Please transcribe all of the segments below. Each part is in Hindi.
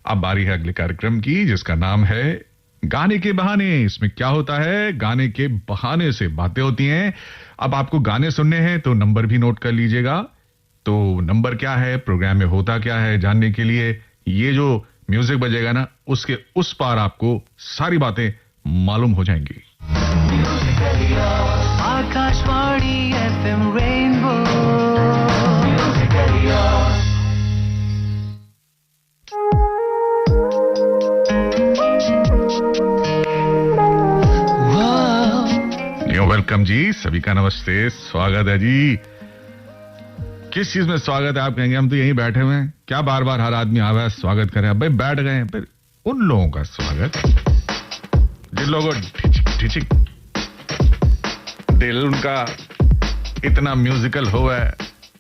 अब बारी है अगले कार्यक्रम की, जिसका नाम है गाने के बहाने। इसमें क्या होता है, गाने के बहाने से बातें होती हैं। अब आपको गाने सुनने हैं तो नंबर भी नोट कर लीजिएगा। तो नंबर क्या है, प्रोग्राम में होता क्या है, जानने के लिए ये जो म्यूजिक बजेगा ना, उसके उस पार आपको सारी बातें मालूम हो जाएंगी। Akashvani FM rainbow. वेलकम जी, सभी का नमस्ते, स्वागत है जी। किस चीज में स्वागत है आप कहेंगे, हम तो यहीं बैठे हुए हैं, क्या बार बार हर आदमी आवा स्वागत करे। अब भाई बैठ गए हैं, फिर उन लोगों का स्वागत जिन लोगों ढिचिक दिल उनका इतना म्यूजिकल हुआ है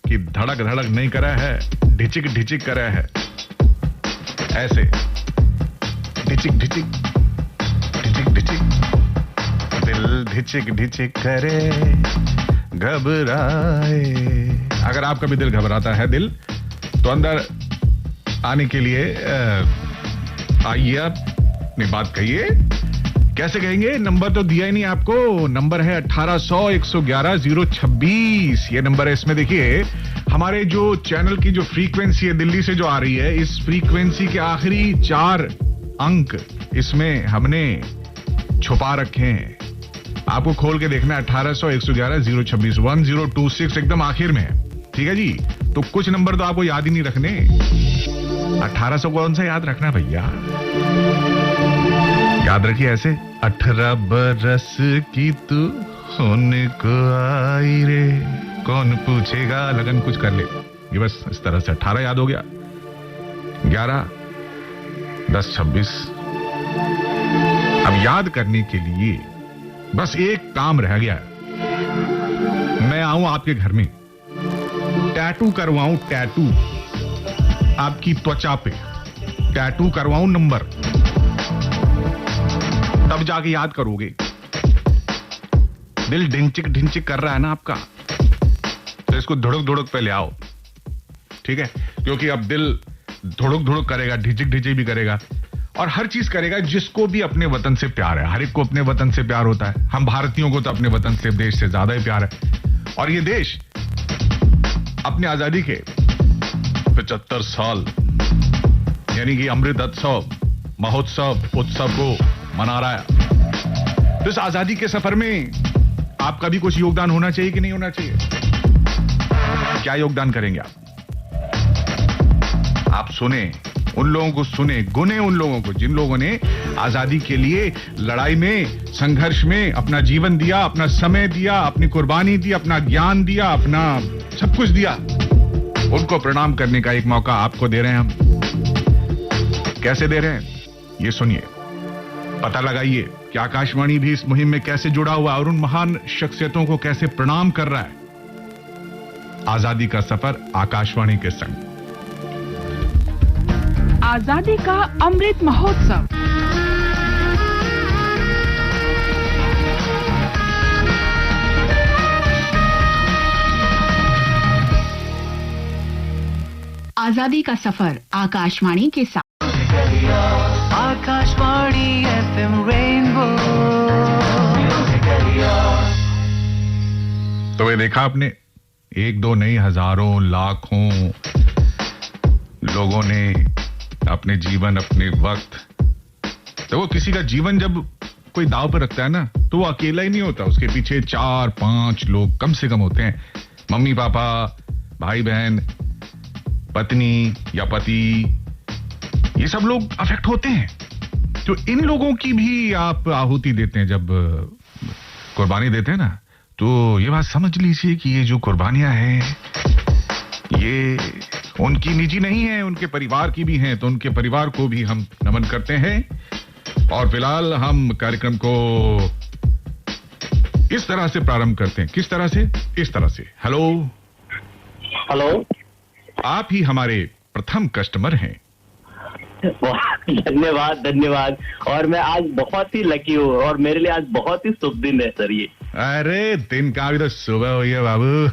कि धड़क धड़क नहीं करा है, ढिचिक ढिचिक करा है। ऐसे ढिचिक ढिचिक ढिचिक ढिचिक दिल ढिचिक ढिचिक करे घबराए। अगर आपका भी दिल घबराता है दिल, तो अंदर आने के लिए आइए, आप अपनी बात कहिए। कैसे कहेंगे, नंबर तो दिया ही नहीं आपको। नंबर है 1800-111-026। ये नंबर है। इसमें देखिए हमारे जो चैनल की जो फ्रीक्वेंसी है दिल्ली से जो आ रही है, इस फ्रीक्वेंसी के आखिरी 4 अंक इसमें हमने छुपा रखे हैं। आपको खोल के देखना है 1800-111-026 1026 एकदम आखिर में है, ठीक है जी। तो कुछ नंबर तो आपको याद ही नहीं रखने। 1800 कौन सा याद रखना भैया, याद रखिए ऐसे 18 बरस की तू होने को आई रे, कौन पूछेगा लगन कुछ कर ले। ये बस इस तरह से 18 याद हो गया। 11 10 26। अब याद करने के लिए बस एक काम रह गया है। मैं आऊं आपके घर में, टैटू करवाऊं, टैटू आपकी त्वचा पे टैटू करवाऊं नंबर, तब जाके याद करोगे। दिल ढिंचिक ढिंचिक कर रहा है ना आपका, तो इसको धुड़क धुड़क पे ले आओ, ठीक है। क्योंकि अब दिल धुड़क धुड़क करेगा, ढिंचिक ढिंचिक भी करेगा और हर चीज करेगा जिसको भी अपने वतन से प्यार है। हर एक को अपने वतन से प्यार होता है। हम भारतीयों को तो अपने वतन से, देश से ज्यादा ही प्यार है। और ये देश अपनी आजादी के 75 साल यानी कि अमृतोत्सव महोत्सव उत्सव को मना रहा है। तो इस आजादी के सफर में आपका भी कुछ योगदान होना चाहिए कि नहीं होना चाहिए? क्या योगदान करेंगे आप सुने उन लोगों को, सुने गुने उन लोगों को जिन लोगों ने आजादी के लिए लड़ाई में, संघर्ष में अपना जीवन दिया, अपना समय दिया, अपनी कुर्बानी दी, अपना ज्ञान दिया, अपना सब कुछ दिया। उनको प्रणाम करने का एक मौका आपको दे रहे हैं हम। कैसे दे रहे हैं ये सुनिए, पता लगाइए कि आकाशवाणी भी इस मुहिम में कैसे जुड़ा हुआ और उन महान शख्सियतों को कैसे प्रणाम कर रहा है। आजादी का सफर आकाशवाणी के संग। आजादी का अमृत महोत्सव। आजादी का सफर आकाशवाणी के साथ। Akashvani FM rainbow. तो ये देखा आपने, एक दो नहीं हजारों लाखों लोगों ने अपने जीवन, अपने वक्त, तो वो किसी का जीवन जब कोई दाव पर रखता है ना, तो वो अकेला ही नहीं होता, उसके पीछे 4-5 लोग कम से कम होते हैं। मम्मी पापा, भाई बहन, पत्नी या पति, ये सब लोग अफेक्ट होते हैं। तो इन लोगों की भी आप आहुति देते हैं जब कुर्बानी देते हैं ना, तो ये बात समझ लीजिए कि ये जो कुर्बानियां हैं ये उनकी निजी नहीं है, उनके परिवार की भी हैं। तो उनके परिवार को भी हम नमन करते हैं। और फिलहाल हम कार्यक्रम को इस तरह से प्रारंभ करते हैं। किस तरह से? इस तरह से। हेलो हेलो, आप ही हमारे प्रथम कस्टमर हैं। धन्यवाद धन्यवाद। और मैं आज बहुत ही लकी हूँ और मेरे लिए आज बहुत ही शुभ दिन है सर ये। अरे दिन का भी तो सुबह हुई है बाबू।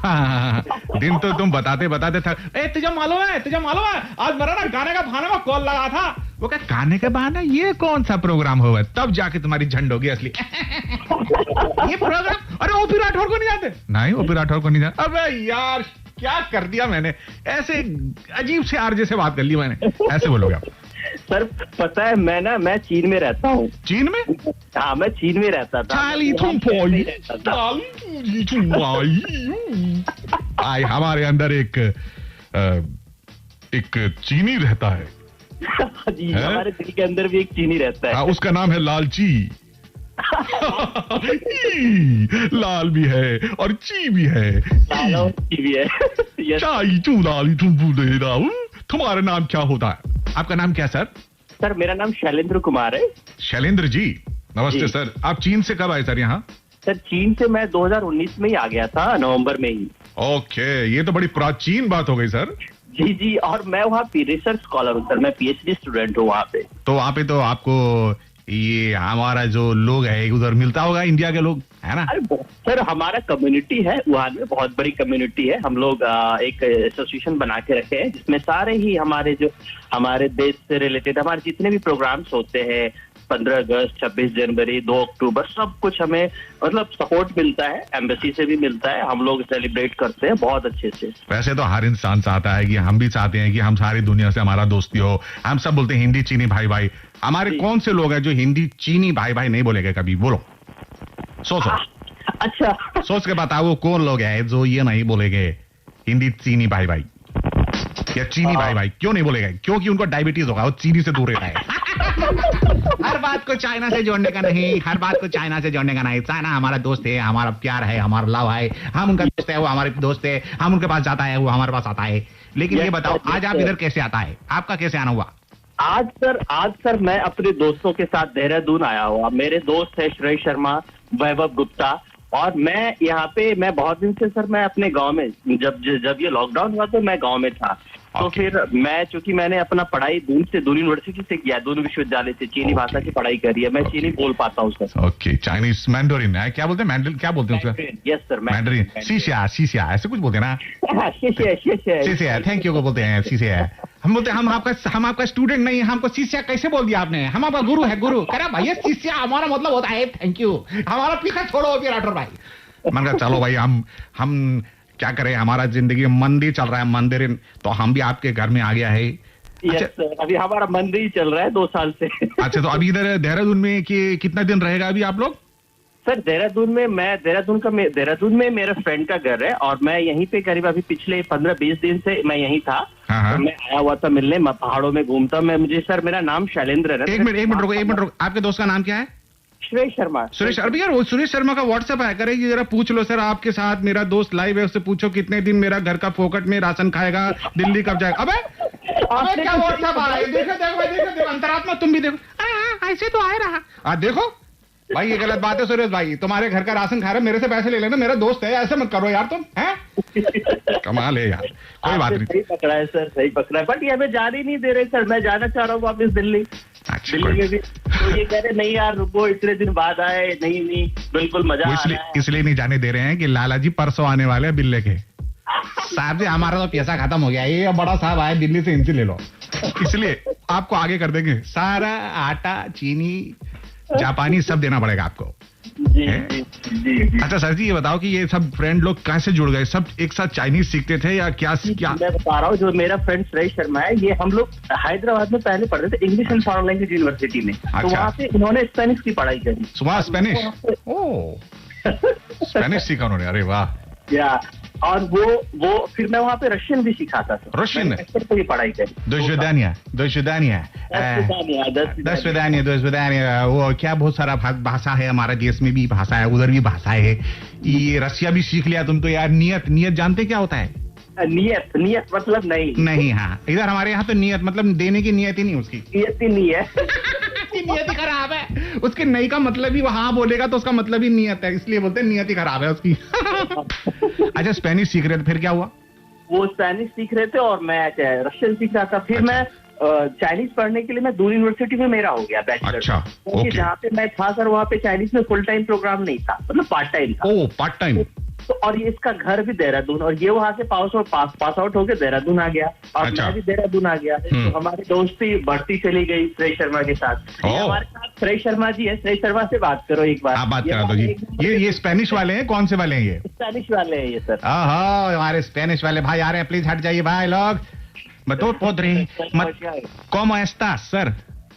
दिन तो तुम बताते बताते था। तुझे मालूम है आज मेरा ना गाने का बहाने में कॉल लगा था, वो क्या गाने के बहाने ये कौन सा प्रोग्राम हुआ? तब जाके तुम्हारी झंड होगी असली। ये प्रोग्राम, अरे ओपी राठौर को नहीं जानते? नहीं, ओपी राठौर को नहीं जानते। अबे यार क्या कर दिया मैंने, ऐसे अजीब से आरजे से बात कर ली मैंने, ऐसे बोलोगे आप? सर पता है मैं चीन में रहता हूँ। चीन में? हाँ, मैं चीन में रहता था। आई हमारे अंदर एक चीनी रहता है। जी, हमारे दिल के अंदर भी एक चीनी रहता है। हाँ, उसका नाम है लालची। लाल भी है और ची भी है। चाई चू लाली तुम दे रहा हूँ। तुम्हारा नाम क्या होता है? आपका नाम क्या सर? सर मेरा नाम शैलेंद्र कुमार है। शैलेंद्र जी नमस्ते जी। सर आप चीन से कब आए सर यहाँ? सर चीन से मैं 2019 में ही आ गया था, नवंबर में ही। ओके, ये तो बड़ी प्राचीन बात हो गई सर। जी जी, और मैं वहाँ पे रिसर्च स्कॉलर हूँ सर, मैं पीएचडी स्टूडेंट हूँ वहाँ पे। तो वहाँ पे तो आपको ये हमारा जो लोग है उधर मिलता होगा, इंडिया के लोग, है ना? अरे सर हमारा कम्युनिटी है वहाँ में, बहुत बड़ी कम्युनिटी है। हम लोग एक एसोसिएशन बना के रखे हैं जिसमें सारे ही हमारे देश से रिलेटेड हमारे जितने भी प्रोग्राम्स होते हैं, 15 अगस्त, 26 जनवरी, 2 अक्टूबर, सब कुछ हमें मतलब सपोर्ट मिलता है, एम्बेसी से भी मिलता है। हम लोग सेलिब्रेट करते हैं बहुत अच्छे से। वैसे तो हर इंसान चाहता है कि हम भी चाहते हैं कि हम सारी दुनिया से हमारा दोस्ती हो। हम सब बोलते हैं हिंदी चीनी भाई भाई। हमारे कौन से लोग हैं जो हिंदी चीनी भाई भाई नहीं बोलेंगे कभी? बोलो, सोचो। अच्छा, सोच के बताओ वो कौन लोग हैं जो ये नहीं बोलेंगे हिंदी चीनी भाई भाई या चीनी भाई भाई? क्यों नहीं बोलेगा? क्योंकि उनको डायबिटीज होगा, वो चीनी से दूर रहता है। हर बात को चाइना से जोड़ने का नहीं, हर बात को चाइना से जोड़ने का नहीं। चाइना हमारा दोस्त है, हमारा प्यार है, हमारा लव है। हम उनका दोस्त है, वो हमारे दोस्त है। हम उनके पास जाता है, वो हमारे पास आता है। लेकिन ये बताओ आज आप इधर कैसे आता है? आपका कैसे आना हुआ? आज सर मैं अपने दोस्तों के साथ देहरादून आया हुआ। मेरे दोस्त है श्रेय शर्मा, वैभव गुप्ता, और मैं यहाँ पे मैं बहुत दिन से सर मैं अपने गांव में, जब ये लॉकडाउन हुआ तो मैं गांव में था। तो फिर मैं, चूंकि मैंने अपना पढ़ाई दून यूनिवर्सिटी से किया, दून विश्वविद्यालय से चीनी भाषा की पढ़ाई करी है। मैं चीनी बोल पाता हूँ सर। ओके, चाइनीज मैंडोरिन है, क्या बोलते हैं? मैंडरिन, क्या बोलते हैं उसका? Yes sir, Mandarin. शीशिया ऐसे कुछ बोलते हैं ना? शीशिया, थैंक यू को बोलते हैं शीशिया। हम बोलते हैं हम आपका स्टूडेंट नहीं, हमको शिष्या कैसे बोल दिया आपने? हम आपका गुरु है, गुरु। कह रहा भाई शिष्या हमारा मतलब होता है थैंक यू। हमारा पीछा छोड़ो अभी राठौर भाई। मन कहा चलो भाई हम क्या करें, हमारा जिंदगी में मंदिर चल रहा है, मंदिर, तो हम भी आपके घर में आ गया है। अच्छा, अभी हमारा मंदिर ही चल रहा है 2 साल से। अच्छा, तो अभी इधर देहरादून में कितना दिन रहेगा अभी आप लोग? सर देहरादून में मेरे फ्रेंड का घर है, और मैं यहीं पे करीब अभी पिछले 15-20 दिन से मैं यहीं था। तो मैं आया हुआ था मिलने, मैं पहाड़ों में घूमता। सर मेरा नाम शैलेंद्र है। एक मिनट रुको। आपके दोस्त का नाम क्या है? सुरेश शर्मा। अरे यार, वो सुरेश शर्मा का व्हाट्सएप आया करे, जरा पूछ लो सर, आपके साथ मेरा दोस्त लाइव है, उससे पूछो कितने दिन मेरा घर का फोकट में राशन खाएगा, दिल्ली कब जाएगा। अबे क्या व्हाट्सएप आ रहा है? देखो अंतरात्मा, तुम भी देखो। ऐसे तो आ रहा। देखो भाई, ये गलत बात है सुरेश भाई। तुम्हारे घर का राशन खा रहे, मेरे से पैसे ले लेना, मेरा दोस्त है, ऐसे मत करो यार तुम। हैं कमाल है यार। कोई बात नहीं, सही पकड़ा है सर, सही पकड़ा है। बट ये हमें जाने नहीं दे रहे सर। मैं जाना चाह रहा हूँ वापस दिल्ली। दिल्ली में भी तो ये कह रहे नहीं यार रुको, इतने दिन बाद आए। नहीं बिल्कुल मजा इसलिए नहीं जाने दे रहे हैं कि लाला जी परसों आने वाले हैं बिल्ले के। साहब जी हमारा तो पैसा खत्म हो गया, ये बड़ा साहब आए दिल्ली से, इनसे ले लो। इसलिए आपको आगे कर देंगे, सारा आटा चीनी जापानी सब देना पड़ेगा आपको। जी। अच्छा सर जी, ये बताओ कि ये सब फ्रेंड लोग कैसे जुड़ गए? सब एक साथ चाइनीज सीखते थे या क्या? मैं बता रहा हूँ, जो मेरा फ्रेंड श्रेय शर्मा है, ये हम लोग हैदराबाद में पहले पढ़ते थे English and foreign language university में। तो वहाँ पे उन्होंने स्पेनिश की पढ़ाई करी। स्पेनिश? स्पेनिश सीखा उन्होंने? अरे वाह। या और वो फिर मैं वहाँ पे रशियन भी सिखाता था। रशियन में पढ़ाई करी। दो स्वेदानिया। वो क्या बहुत सारा भाषा है, हमारे देश में भी भाषा है, उधर भी भाषा है। ये रशिया भी सीख लिया तुम तो यार। नियत जानते क्या होता है? नियत मतलब नहीं। हाँ, इधर हमारे यहाँ तो नियत मतलब देने की नियत ही नहीं, उसकी नियत ही नहीं है। नियत ही खराब है उसके। नहीं का मतलब ही वहां बोलेगा तो उसका मतलब ही नियत है, इसलिए बोलते हैं नियत ही खराब है उसकी। अच्छा, स्पेनिश सीख रहे थे, फिर क्या हुआ? वो स्पेनिश सीख रहे थे और मैं रशियन सीख रहा था। फिर मैं चाइनीज पढ़ने के लिए मैं दून यूनिवर्सिटी में मेरा हो गया बैचलर। अच्छा, क्योंकि जहाँ पे मैं था सर, वहाँ पे चाइनीज में फुल टाइम प्रोग्राम नहीं था, मतलब पार्ट टाइम था। Part time. तो और ये इसका घर भी देहरादून, और ये वहाँ से पास आउट होके देहरादून आ गया, और अच्छा। मैं भी देहरादून आ गया। तो हमारी दोस्ती बढ़ती चली गई श्रेय शर्मा के साथ। ये हमारे साथ श्रेय शर्मा जी है, श्रेय शर्मा से बात करो एक बार। आप बात करा दो जी। ये स्पेनिश वाले हैं, कौन से वाले हैं ये? स्पेनिश वाले हैं ये सर। हाँ, हमारे स्पेनिश वाले भाई आ रहे हैं, प्लीज हट जाइए भाई लोग। बतो पोद्री मत ¿Cómo estás, sir?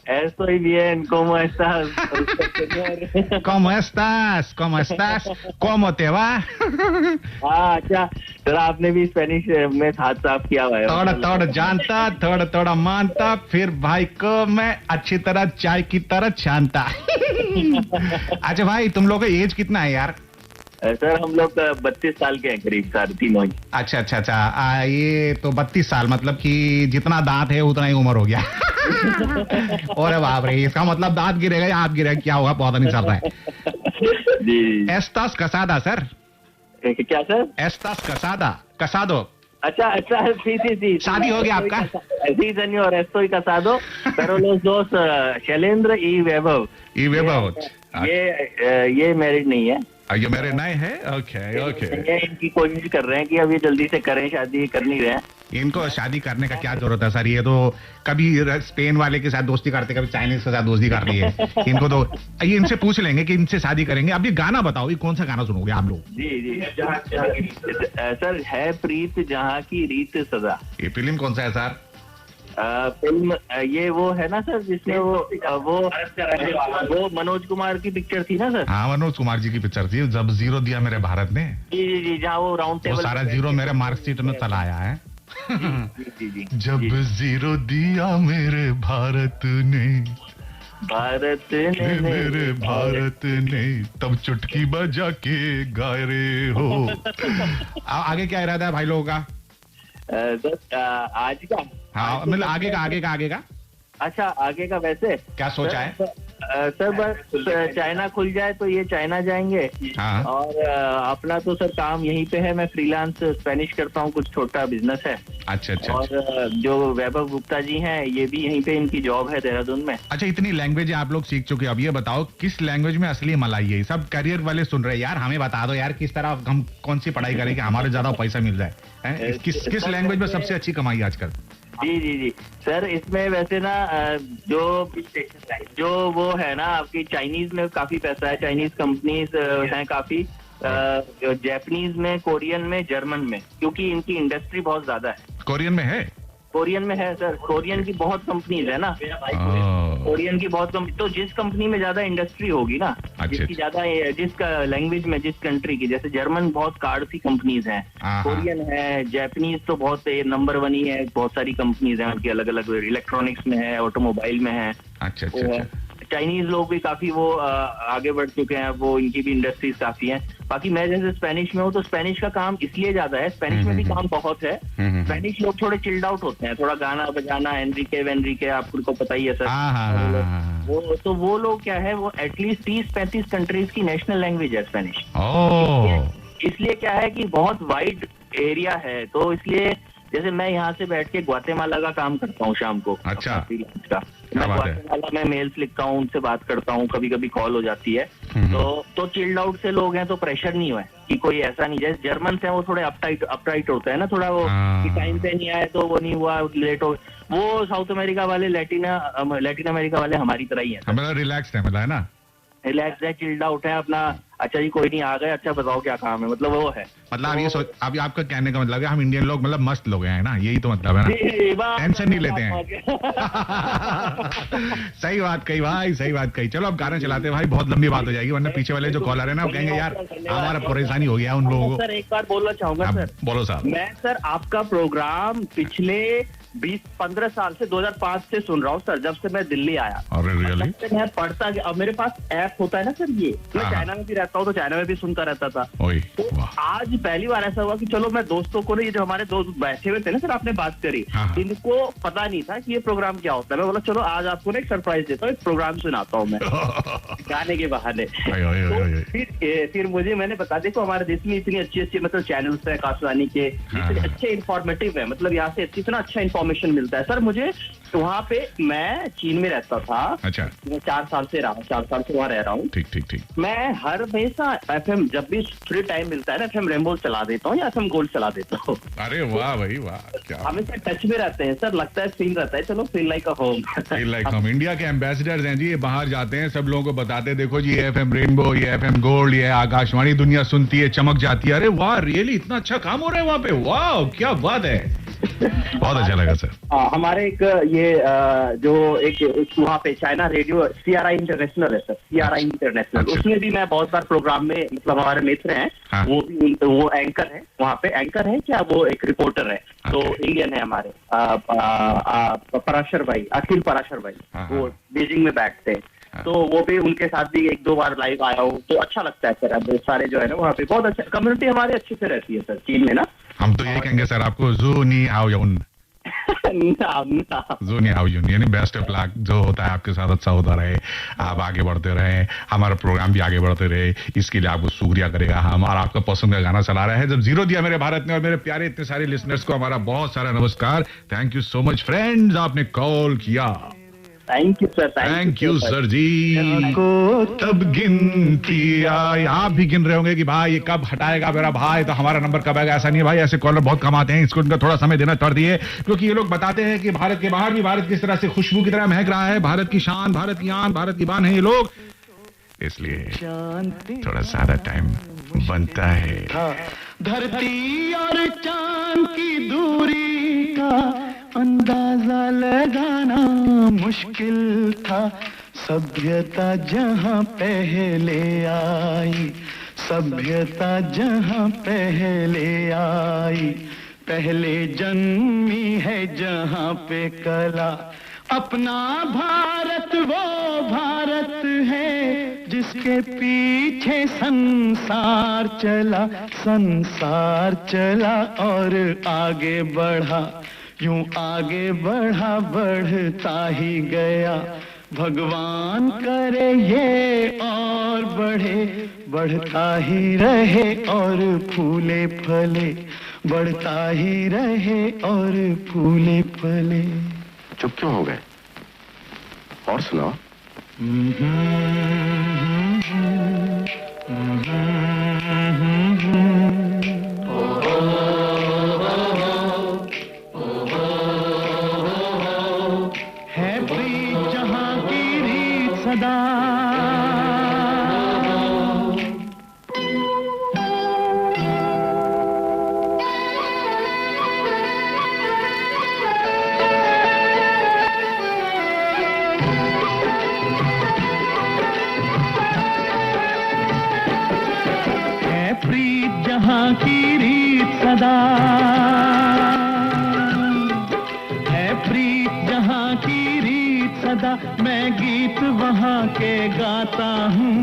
Estoy bien, ¿cómo estás? ¿Cómo estás? ¿Cómo estás? ¿Cómo te va? हाँ अच्छा, सर आपने भी स्पेनिश में हाथ साफ किया हुआ है। थोड़ा थोड़ा जानता, थोड़ा थोड़ा मानता, फिर भाई को मैं अच्छी तरह चाय की तरह छानता। अच्छा भाई, तुम लोग का एज कितना है यार? सर हम लोग 32 साल के हैं करीब, सारे तीनों ही। अच्छा। ये तो 32 साल, मतलब कि जितना दांत है उतना ही उम्र हो गया। और बाप रे, इसका मतलब दांत गिरेगा या आप गिरेगा, क्या होगा पता नहीं चल रहा है। जी। एस्तास कसादा सर। क्या सर? एस्तास कसादो। अच्छा, sí. शादी हो गया आपका? Sí, señor, estoy casado, pero los dos, Shailendra y वैभव, ये मैरिड नहीं है। ये मेरे नए हैं। ओके। ये इनकी कोशिश कर रहे हैं कि अब ये जल्दी से करें, शादी कर नहीं रहे हैं। इनको शादी करने का क्या जरूरत है सर? ये तो कभी स्पेन वाले के साथ दोस्ती करते, कभी चाइनीज के साथ दोस्ती कर रही है। इनको तो ये इनसे पूछ लेंगे कि इनसे शादी करेंगे। अब ये गाना बताओ, ये कौन सा गाना सुनोगे आप लोग? जी सर, है प्रीत जहाँ की रीत सदा। ये फिल्म कौन सा है सर? फिल्म ये वो है ना सर, जिसमें वो मनोज कुमार की पिक्चर थी ना सर। हाँ, मनोज कुमार जी की पिक्चर थी, जब जीरो दिया मेरे भारत ने। जी, जहाँ वो राउंड टेबल, वो सारा जीरो मेरे मार्कशीट में चला आया है। जी। जब जीरो दिया मेरे भारत ने, मेरे भारत ने, तब चुटकी बजा के गाए रे हो। आगे क्या इरादा है भाई लोगों का? आज का? हाँ, मतलब आगे का। अच्छा, आगे का वैसे क्या सोचा है? सर बस चाइना खुल जाए तो ये चाइना जाएंगे। हाँ। और अपना तो सर काम यहीं पे है, मैं फ्रीलांस स्पेनिश करता हूँ, कुछ छोटा बिजनेस है। अच्छा। और जो वैभव गुप्ता जी हैं, ये भी यहीं पे इनकी जॉब है देहरादून में। अच्छा, इतनी लैंग्वेज आप लोग सीख चुके, अब ये बताओ किस लैंग्वेज में असली मलाई है? सब करियर वाले सुन रहे हैं यार, हमें बता दो यार, किस तरह हम कौन सी पढ़ाई करें कि हमारे ज्यादा पैसा मिल जाए? किस लैंग्वेज में सबसे अच्छी कमाई आजकल? जी सर, इसमें वैसे ना जो वो है ना आपकी, चाइनीज में काफी पैसा है, चाइनीज कंपनीज हैं काफी, जापानीज में, कोरियन में, जर्मन में, क्योंकि इनकी इंडस्ट्री बहुत ज्यादा है। कोरियन में है? कोरियन में है सर, कोरियन की बहुत कंपनीज है ना। कोरियन की बहुत कंपनी, तो जिस कंपनी में ज्यादा इंडस्ट्री होगी ना, जिसकी ज्यादा, जिसका लैंग्वेज में, जिस कंट्री की, जैसे जर्मन बहुत कार्ड सी कंपनीज हैं, कोरियन है, जापानीज तो बहुत नंबर 1 ही है, बहुत सारी कंपनीज हैं उनकी, अलग अलग इलेक्ट्रॉनिक्स में है, ऑटोमोबाइल में है। अच्छा। चाइनीज लोग भी काफी वो आगे बढ़ चुके हैं, वो इनकी भी इंडस्ट्रीज काफी हैं। बाकी मैं जैसे स्पेनिश में हूँ, तो स्पेनिश का काम इसलिए ज्यादा है, स्पेनिश में भी काम बहुत है। स्पेनिश लोग थोड़े चिल्ड आउट होते हैं, थोड़ा गाना बजाना, एनरिके आपको पता ही है सर। वो लोग क्या है, वो एटलीस्ट 30-35 कंट्रीज की नेशनल लैंग्वेज है स्पेनिश। इसलिए क्या है कि बहुत वाइड एरिया है, तो इसलिए जैसे मैं यहाँ से बैठ के ग्वाटेमाला का काम करता हूँ शाम को। अच्छा। मैं ग्वाटेमाला में मेल्स लिखता हूँ, उनसे बात करता हूँ, कभी कभी कॉल हो जाती है। तो चिल्ड आउट से लोग हैं, तो प्रेशर नहीं हुआ है कि कोई ऐसा नहीं, जैसे जर्मन से वो थोड़े अपटाइट होता है ना, थोड़ा वो कि टाइम पे नहीं आए तो वो नहीं हुआ, लेट हो। वो साउथ अमेरिका वाले, लैटिन अमेरिका वाले हमारी तरह ही है, रिलैक्स है, मतलब है ना, रिलैक्स है, चिल्ड आउट है अपना। अच्छा जी, कोई नहीं, आ गए, अच्छा बताओ क्या काम है, मतलब वो है। मतलब ये सोच, अभी आपका कहने का मतलब है हम इंडियन लोग मतलब मस्त लोग हैं ना, यही तो मतलब है ना, टेंशन नहीं लेते हैं। सही बात कही भाई, सही बात कही। चलो अब गाना चलाते हैं भाई, बहुत लंबी बात हो जाएगी, वरना पीछे वाले जो कॉलर है ना, वो कहेंगे यार हमारा परेशानी हो गया उन लोगों को। सर एक बार बोलना चाहूंगा सर। बोलो साहब। मैं सर आपका प्रोग्राम पिछले 20-15 साल से, 2005 से सुन रहा हूँ सर, जब से मैं दिल्ली आया। मैं पढ़ता गया, अब मेरे पास ऐप होता है ना सर, ये मैं चाइना में भी रहता हूँ, तो चाइना में भी सुनता रहता था। तो आज पहली बार ऐसा हुआ कि चलो मैं दोस्तों को, ये जो हमारे दोस्त बैठे हुए थे ना सर, आपने बात करी, इनको पता नहीं था कि ये प्रोग्राम क्या होता है। मैं बोला चलो आज आपको ना एक सरप्राइज देता हूँ, एक प्रोग्राम सुनाता हूँ मैं गाने के बहाने। फिर मुझे मैंने बता, देखो हमारे देश में इतनी अच्छी मतलब चैनल्स है, आकाशवाणी के, इतने अच्छे इन्फॉर्मेटिव है, मतलब यहाँ से इतना अच्छा इंफॉर्मेशन मिलता है सर मुझे। वहाँ पे मैं चीन में रहता था। अच्छा। मैं 4 साल से वहाँ रह रहा हूँ। ठीक। मैं हर हमेशा FM जब भी फ्री टाइम मिलता है ना FM रेनबो चला देता हूँ या FM गोल्ड चला देता हूँ। अरे वाह भाई वाह, क्या हमेशा टच में रहते हैं सर, लगता है फील रहता है, चलो feel like a home. Feel like home. India के एम्बेसडर्स हैं जी, ये बाहर जाते हैं, सब लोगों को बताते हैं, देखो जी ये FM रेनबो, ये FM गोल्ड, ये आकाशवाणी, दुनिया सुनती है, चमक जाती है। अरे वाह, रियली इतना अच्छा काम हो रहा है वहाँ पे, वाह क्या बात है, बहुत अच्छा लगा सर। हमारे एक ये जो एक वहाँ पे चाइना रेडियो CRI इंटरनेशनल है सर, CRI इंटरनेशनल, उसमें भी मैं बहुत बार प्रोग्राम में, मतलब हमारे मित्र हैं। हाँ। वो एंकर है वहाँ पे, एंकर है क्या, वो एक रिपोर्टर है। तो इंडियन है हमारे पराशर भाई, अखिल पराशर भाई। हाँ। वो बीजिंग में बैठते हैं। हाँ। तो वो भी उनके साथ भी 1-2 बार लाइव आया हूँ, तो अच्छा लगता है सर। अब सारे जो है ना वहाँ पे बहुत अच्छा कम्युनिटी हमारे अच्छे से रहती है सर चीन में ना। हम तो ये कहेंगे सर आपको, ज़ू नी हाओ यून, ज़ू नी हाओ यून, यानी बेस्ट ऑफ लक, जो होता है आपके साथ अच्छा होता रहे, आप आगे बढ़ते रहे, हमारा प्रोग्राम भी आगे बढ़ते रहे, इसके लिए आपको शुक्रिया करेगा हम। और आपका पसंद का गाना चला रहा है जब 0 दिया मेरे भारत ने। और मेरे प्यारे इतने सारे लिसनर्स को हमारा बहुत सारा नमस्कार, thank you so much friends, आपने कॉल किया। Thank you sir, thank you sir ji. को तब गिनती आई, आप भी गिन रहे होंगे कि भाई ये कब हटाएगा मेरा भाई, तो हमारा नंबर कब आएगा। ऐसा नहीं है भाई, ऐसे कॉलर बहुत कम आते हैं, इसको उनका थोड़ा समय देना पड़ दिए, क्योंकि ये लोग बताते हैं कि भारत के बाहर भी भारत किस तरह से खुशबू की तरह महक रहा है, भारत की शान, भारत की आन, भारत की बान है ये लोग, इसलिए थोड़ा सारा टाइम बनता है। धरती और चांद की दूरी का अंदाजा लगाना मुश्किल था। सभ्यता जहां पहले आई, सभ्यता जहां पहले आई, पहले जन्मी है जहां पे कला। अपना भारत वो भारत है जिसके पीछे संसार चला, संसार चला और आगे बढ़ा, यूं आगे बढ़ा, बढ़ता ही गया। भगवान करे ये और बढ़े, बढ़ता ही रहे और फूले फले, बढ़ता ही रहे और फूले फले। चुप क्यों हो गए? और सुनाओ। है प्रीत जहां की रीत सदा, जहां की रीत सदा है, प्रीत जहां की रीत सदा, मैं गीत वहां के गाता हूँ।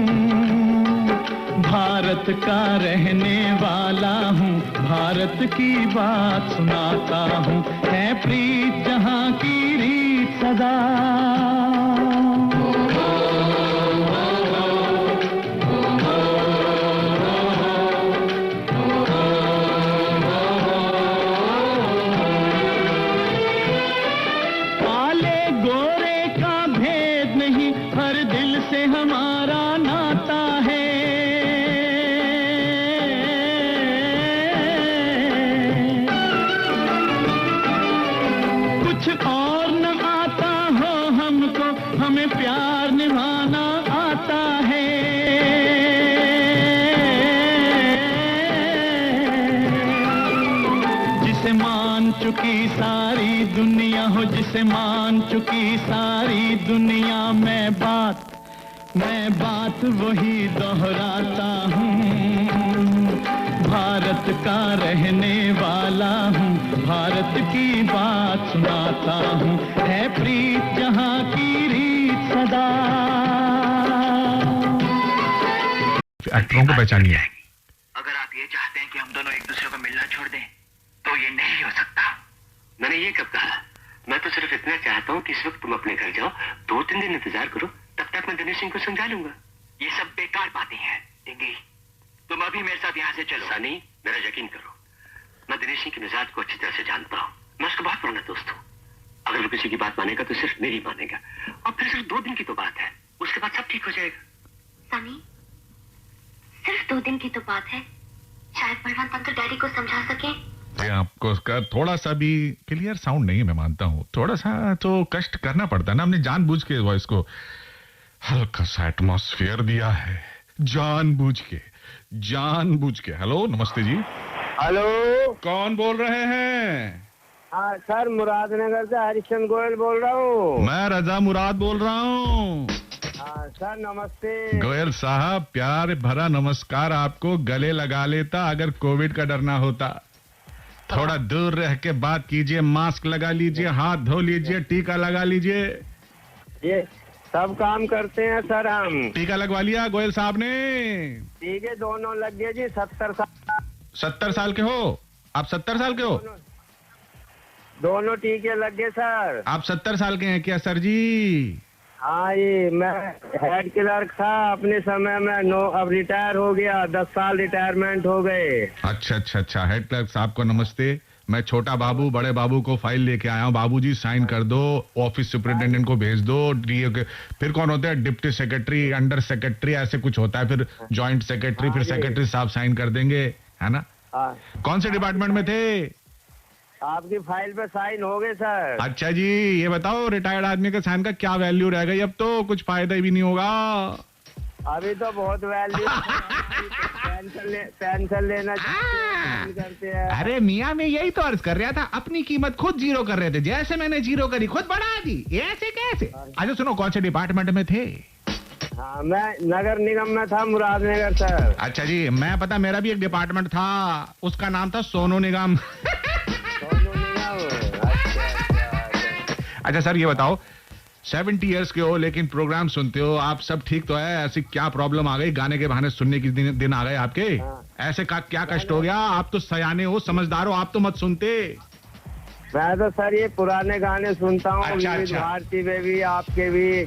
भारत का रहने वाला हूँ, भारत की बात सुनाता हूँ। है प्रीत जहां की रीत सदा। हमें प्यार निभाना आता है, जिसे मान चुकी सारी दुनिया हो, जिसे मान चुकी सारी दुनिया। मैं बात वही दोहराता हूँ। भारत का रहने वाला हूँ, भारत की बात सुनाता हूँ। है प्रीत जहाँ की रीत सदा। एक्टरों को पहचानिए। अगर आप ये चाहते हैं कि हम दोनों एक दूसरे को मिलना छोड़ दें, तो ये नहीं हो सकता। मैंने ये कब कहा? मैं तो सिर्फ इतना चाहता हूँ कि इस वक्त तुम अपने घर जाओ, 2-3 दिन इंतजार करो, तब तक मैं दिनेश सिंह को समझा लूंगा। ये सब बेकार बातें हैं डिंगी, तुम अभी मेरे साथ यहाँ से चलो। सनी, मेरा यकीन करो, मैं दिनेश सिंह के मिजाज को अच्छी तरह से जानता हूँ। मैं उसका बहुत पुराना दोस्त हूँ। अगर वो किसी की बात मानेगा तो सिर्फ मेरी मानेगा, और फिर सिर्फ 2 दिन की तो बात है, उसके बाद सब ठीक हो जाएगा। सनी, सिर्फ 2 दिन की तो बात है, शायद बलवंत अंकल डैडी को समझा सके। आपको उसका थोड़ा सा भी क्लियर साउंड नहीं है, मैं मानता हूँ, थोड़ा सा तो कष्ट करना पड़ता है ना, हमने जानबूझ के वॉइस को हल्का सा एटमॉस्फेयर दिया है, जानबूझ के। हेलो, नमस्ते जी। हेलो, कौन बोल रहे हैं? हाँ सर, मुरादनगर से हरिश्चंद्र गोयल बोल रहा हूँ। मैं रजा मुराद बोल रहा हूँ। हाँ सर, नमस्ते। गोयल साहब, प्यार भरा नमस्कार आपको। गले लगा लेता अगर कोविड का डर ना होता। थोड़ा दूर रह के बात कीजिए, मास्क लगा लीजिए, हाथ धो लीजिए, टीका लगा लीजिए। ये सब काम करते हैं सर हम। टीका लगवा लिया गोयल साहब ने? ठीक है, दोनों लग गए जी। 70 साल। 70 साल के हो आप? 70 साल के हो? दोनों टीके लग गए सर। आप 70 साल के हैं क्या सर जी? हाँ जी, मैं हेड क्लर्क था अपने समय में, अब रिटायर हो गया। 10 साल रिटायरमेंट हो गए। अच्छा, हेड क्लर्क साहब को नमस्ते। मैं छोटा बाबू बड़े बाबू को फाइल लेके आया हूँ। बाबूजी साइन कर दो, ऑफिस सुपरिटेंडेंट को भेज दो, डीओ के, फिर कौन होता है, डिप्टी सेक्रेटरी, अंडर सेक्रेटरी, ऐसे कुछ होता है, फिर जॉइंट सेक्रेटरी, फिर सेक्रेटरी साहब साइन कर देंगे, है ना? कौन से डिपार्टमेंट में थे? आपकी फाइल पे साइन हो गए सर। अच्छा जी, ये बताओ रिटायर्ड आदमी के साइन का क्या वैल्यू रह गई? अब तो कुछ फायदा भी नहीं होगा। अभी तो बहुत वैल्यू पेंशन लेना करते हैं। अरे मियाँ, मैं यही तो अर्ज कर रहा था, अपनी कीमत खुद जीरो कर रहे थे, जैसे मैंने जीरो करी खुद बढ़ा दी, ऐसे कैसे? अच्छा सुनो, कौन से डिपार्टमेंट में थे? हाँ, मैं नगर निगम में था, मुरादनगर सर। अच्छा जी, मैं पता, मेरा भी एक डिपार्टमेंट था, उसका नाम था सोनू निगम। अच्छा सर, ये बताओ, 70 इयर्स के हो लेकिन प्रोग्राम सुनते हो, आप सब ठीक तो है? ऐसी क्या प्रॉब्लम आ गई? गाने के बहाने सुनने की दिन आ गए आपके? ऐसे का क्या कष्ट हो गया? आप तो सयाने हो, समझदार हो, आप तो मत सुनते। मैं तो सर ये पुराने गाने सुनता हूँ। अच्छा। भारती में भी, आपके भी,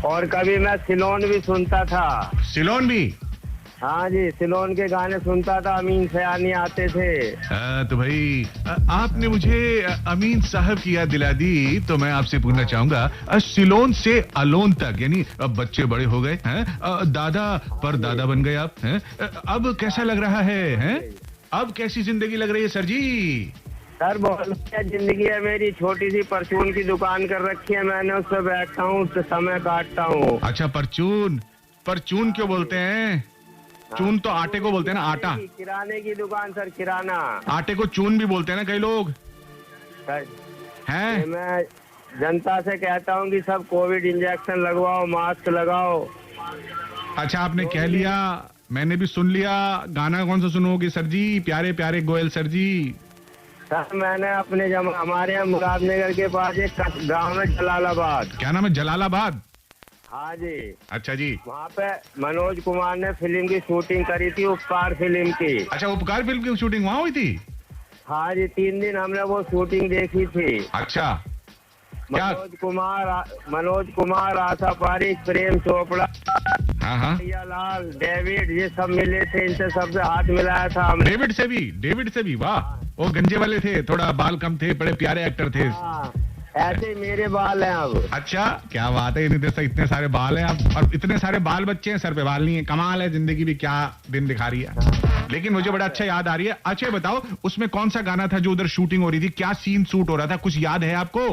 और कभी मैं सिलोन भी सुनता था। सिलोन भी? हाँ जी, सिलोन के गाने सुनता था, अमीन सयानी आते थे। तो भाई आपने मुझे अमीन साहब की याद दिला दी, तो मैं आपसे पूछना चाहूंगा, सिलोन से अलोन तक, यानी अब बच्चे बड़े हो गए हैं, दादा पर दादा बन गए आप हैं, अब कैसा लग रहा है? अब कैसी जिंदगी लग रही है सर जी? सर बहुत बढ़िया जिंदगी है मेरी। छोटी सी परचून की दुकान कर रखी है मैंने, उस पर बैठता हूँ, समय काटता हूँ। अच्छा, परचून क्यों बोलते हैं? चून तो आटे को बोलते हैं ना, आटा। किराने की दुकान सर, किराना। आटे को चून भी बोलते हैं ना कई लोग, सर हैं? मैं जनता से कहता हूँ कि सब कोविड इंजेक्शन लगवाओ, मास्क लगाओ। अच्छा, आपने कह लिया, मैंने भी सुन लिया। गाना कौन सा सुनोगे सर जी, प्यारे प्यारे गोयल सर जी? सर मैंने अपने हमारे यहाँ मुरादनगर के पास एक गाँव है जलालाबाद। क्या नाम है? जलालाबाद? हाँ जी। अच्छा जी, वहाँ पे मनोज कुमार ने फिल्म की शूटिंग करी थी, उपकार फिल्म की। अच्छा, उपकार फिल्म की शूटिंग वहाँ हुई थी? हाँ जी, 3 दिन हमने वो शूटिंग देखी थी। अच्छा, क्या? मनोज कुमार, आशा पारिक, प्रेम चोपड़ा, हाँ, लाल, डेविड, ये सब मिले थे, इनसे सबसे हाथ मिलाया था हमने। डेविड से भी, वाह, वो गंजे वाले थे, थोड़ा बाल कम थे, बड़े प्यारे एक्टर थे। ऐसे ही मेरे बाल हैं अब। अच्छा, क्या बात है, इतने सारे बाल हैं अब, और इतने सारे बाल बच्चे हैं, सर पे बाल नहीं है। कमाल है, जिंदगी भी क्या दिन दिखा रही है। लेकिन मुझे बड़ा अच्छा याद आ रही है। अच्छा बताओ, उसमें कौन सा गाना था जो उधर शूटिंग हो रही थी? क्या सीन शूट हो रहा था, कुछ याद है आपको?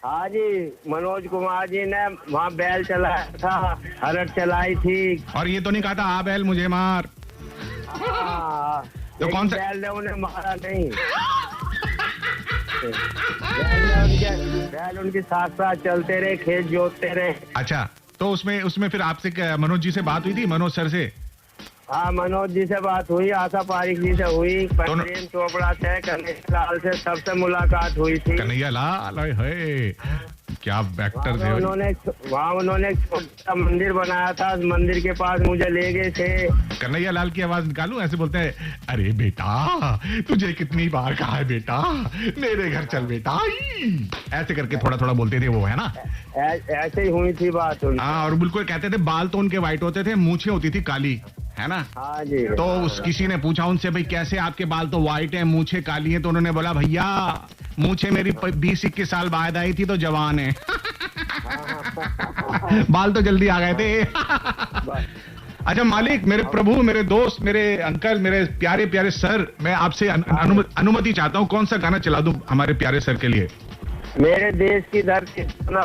हाँ जी, मनोज कुमार जी ने वहाँ बैल चलाया था, हरट चलाई थी। और ये तो नहीं कहा था, आ बैल मुझे मार? तो कौन सा बैल ने उन्हें मारा नहीं। बैल उनके साथ साथ चलते रहे, खेत जोतते रहे। अच्छा, तो उसमें फिर आपसे मनोज जी से बात हुई थी, मनोज सर से? हाँ, मनोज जी से बात हुई, आशा पारिक जी से हुई, प्रेम चोपड़ा से, कन्हैया लाल से, सबसे मुलाकात हुई थी। कन्हैया लाल, है क्या एक्टर थे। उन्होंने एक छोटा मंदिर बनाया था, उस मंदिर के पास मुझे ले गए थे। कन्हैया लाल की आवाज निकालूं? ऐसे बोलते हैं, अरे बेटा तुझे कितनी बार कहा है बेटा, मेरे घर चल बेटा, ऐसे करके थोड़ा थोड़ा बोलते थे वो, है ना? ऐसे ही हुई थी बात। हाँ, और बिल्कुल कहते थे, बाल तो उनके व्हाइट होते थे, मूछें होती थी काली, है ना? हाँ जी। तो उस किसी ने पूछा उनसे, भाई कैसे आपके बाल तो व्हाइट हैं, मूछें काली हैं, तो उन्होंने बोला भैया मूछें मेरी 20-21 साल बाद आई थी तो जवान है। बाल तो जल्दी आ गए थे। अच्छा मालिक, मेरे प्रभु, मेरे दोस्त, मेरे अंकल, मेरे प्यारे प्यारे सर, मैं आपसे अनुमति चाहता हूँ, कौन सा गाना चला दूं हमारे प्यारे सर के लिए? मेरे देश की धरती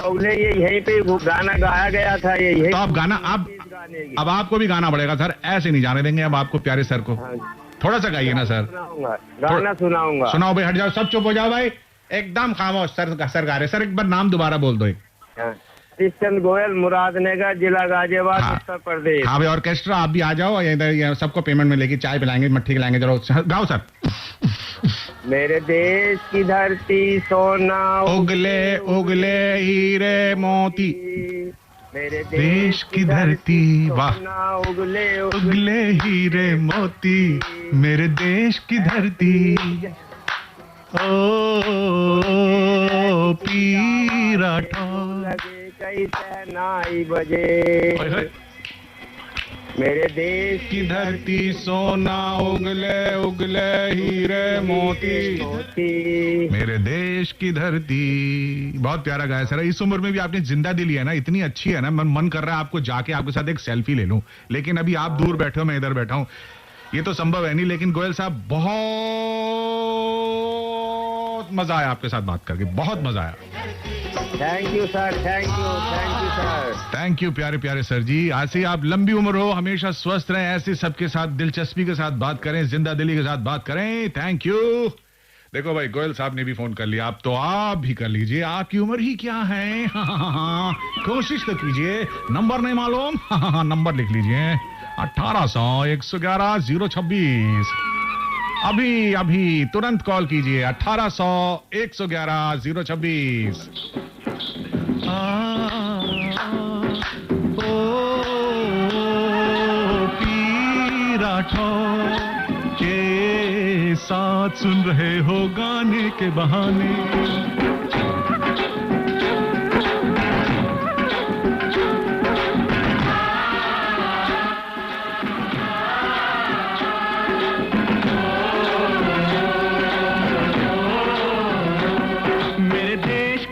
उगले, ये यहीं पे गाना गाया गया था, ये यही। तो आप गाना, अब आपको भी गाना पड़ेगा सर, ऐसे नहीं जाने देंगे अब आपको प्यारे सर को। थोड़ा सा गाइए ना सर। गाना सुनाऊंगा। सुनाओ भाई, हट जाओ, सब चुप हो जाओ भाई, एकदम खामोश। सर गा रहे। सर एक बार नाम दोबारा बोल दो। सतीश चंद्र गोयल, मुरादनगर, जिला गाजियाबाद, उत्तर प्रदेश। हाँ भाई, ऑर्केस्ट्रा आप भी आ जाओ, इधर सबको पेमेंट में लेके चाय पिलाएंगे, मट्ठी खिलाएंगे। जरूर गाओ सर। मेरे देश की धरती सोना उगले उगले हीरे मोती, मेरे देश की धरती, वाह, उगले उगले हीरे मोती, मेरे देश की धरती। ओ पीरा लगे कई सहनाई बजे, मेरे देश की धरती सोना उगले उगले हीरे मोती, मेरे देश की धरती। बहुत प्यारा गाया सर। इस उम्र में भी आपने जिंदा दिली है ना, इतनी अच्छी है ना, मन कर रहा है आपको जाके आपके साथ एक सेल्फी ले लूं, लेकिन अभी आप दूर बैठे हो, मैं इधर बैठा हूं, ये तो संभव है नहीं। लेकिन गोयल साहब, बहुत मजा आया आपके साथ बात करके, बहुत मजा आया। Thank you sir, thank you sir. Thank you प्यारे प्यारे सर जी। ऐसे ही आप लंबी उम्र हो, हमेशा स्वस्थ रहें, ऐसे सबके साथ दिलचस्पी के साथ बात करें, जिंदा दिली के साथ बात करें। Thank you. देखो भाई, गोयल साहब ने भी फोन कर लिया, अब तो आप भी कर लीजिए। आपकी उम्र ही क्या है? कोशिश तो कीजिए। नंबर नहीं मालूम? नंबर लिख लीजिए, 1800-111-026। अभी अभी तुरंत कॉल कीजिए, 1800-111-026। के साथ सुन रहे हो गाने के बहाने। मेरे देश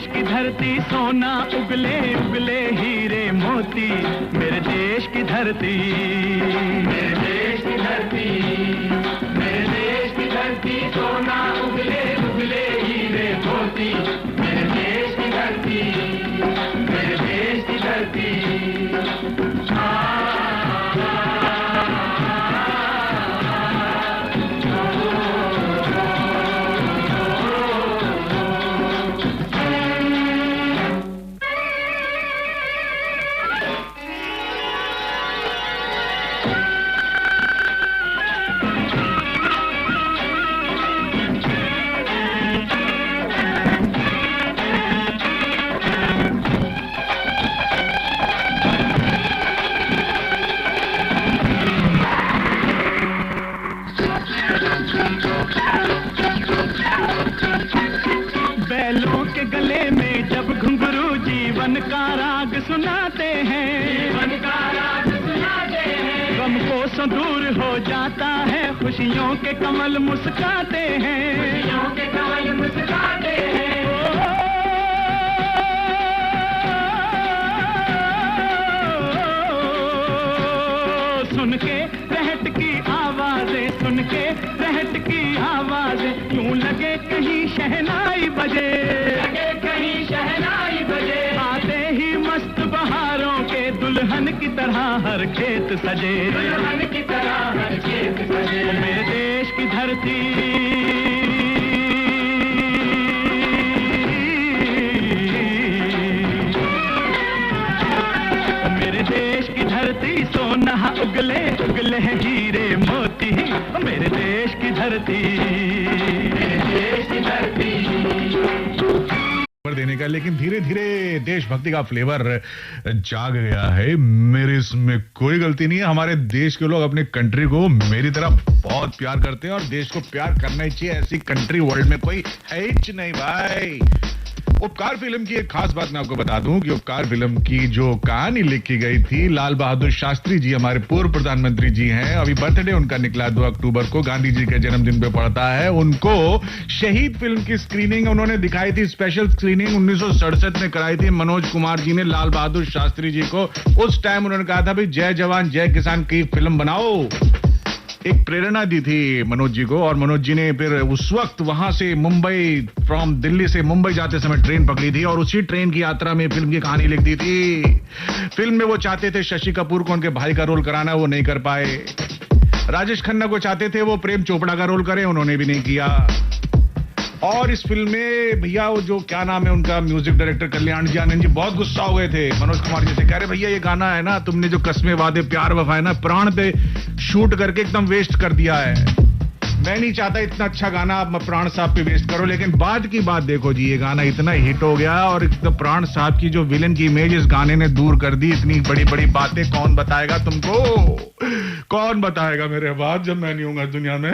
की धरती, सोना उगले उगले हीरे मोती, मेरे देश की धरती, मेरे देश की धरती, मेरे देश की धरती, सोना उगले उगले हीरे मोती, मेरे देश की धरती, मेरे देश की धरती। बैलों के गले में जब घुंघरू जीवन का राग सुनाते हैं, जीवन का राग सुनाते हैं, गम को दूर हो जाता है, खुशियों के कमल मुस्काते हैं, खुशियों के कमल मुस्काते हैं। सुन के रहट की आवाजें, सुन के रहट की आवाजें, यूं लगे कहीं शहनाई बजे, लगे कहीं शहनाई बजे, आते ही मस्त बहारों के दुल्हन की तरह हर खेत सजे, दुल्हन की तरह हर खेत सजे। मेरे देश की धरती, मेरे देश की धरती, सोना उगले उगले हीरे मोती, मेरे देश की धरती, मेरे देश की धरती। देने का, लेकिन धीरे धीरे देशभक्ति का फ्लेवर जाग गया है। मेरे इसमें कोई गलती नहीं है। हमारे देश के लोग अपने कंट्री को मेरी तरह बहुत प्यार करते हैं और देश को प्यार करना ही चाहिए। ऐसी कंट्री वर्ल्ड में कोई है ही नहीं भाई। उपकार फिल्म की एक खास बात मैं आपको बता दूं कि उपकार फिल्म की जो कहानी लिखी गई थी, लाल बहादुर शास्त्री जी हमारे पूर्व प्रधानमंत्री जी हैं, अभी बर्थडे उनका निकला 2 अक्टूबर को, गांधी जी के जन्मदिन पे पड़ता है। उनको शहीद फिल्म की स्क्रीनिंग उन्होंने दिखाई थी, स्पेशल स्क्रीनिंग 1967 में कराई थी। मनोज कुमार जी ने लाल बहादुर शास्त्री जी को उस टाइम उन्होंने कहा था भाई जय जवान जय किसान की फिल्म बनाओ, एक प्रेरणा दी थी मनोज जी को। और मनोज जी ने फिर उस वक्त वहां से मुंबई, फ्रॉम दिल्ली से मुंबई जाते समय ट्रेन पकड़ी थी और उसी ट्रेन की यात्रा में फिल्म की कहानी लिख दी थी। फिल्म में वो चाहते थे शशि कपूर को उनके भाई का रोल कराना, वो नहीं कर पाए। राजेश खन्ना को चाहते थे वो प्रेम चोपड़ा का रोल करे, उन्होंने भी नहीं किया। और इस फिल्म में भैया वो जो क्या नाम है उनका, म्यूजिक डायरेक्टर कल्याण जी आनंद जी बहुत गुस्सा हो गए थे मनोज कुमार जी से, कह रहे भैया ये गाना है ना, तुमने जो कस्मे वादे प्यार वफा है ना, प्राण पे शूट करके एकदम वेस्ट कर दिया है। मैं नहीं चाहता इतना अच्छा गाना आप प्राण साहब पे वेस्ट करो। लेकिन बाद की बात देखो जी, ये गाना इतना हिट हो गया और एकदम प्राण साहब की जो विलन की इमेज इस गाने ने दूर कर दी। इतनी बड़ी बड़ी बातें कौन बताएगा तुमको, कौन बताएगा मेरे बात जब मैं नहीं हूँ दुनिया में।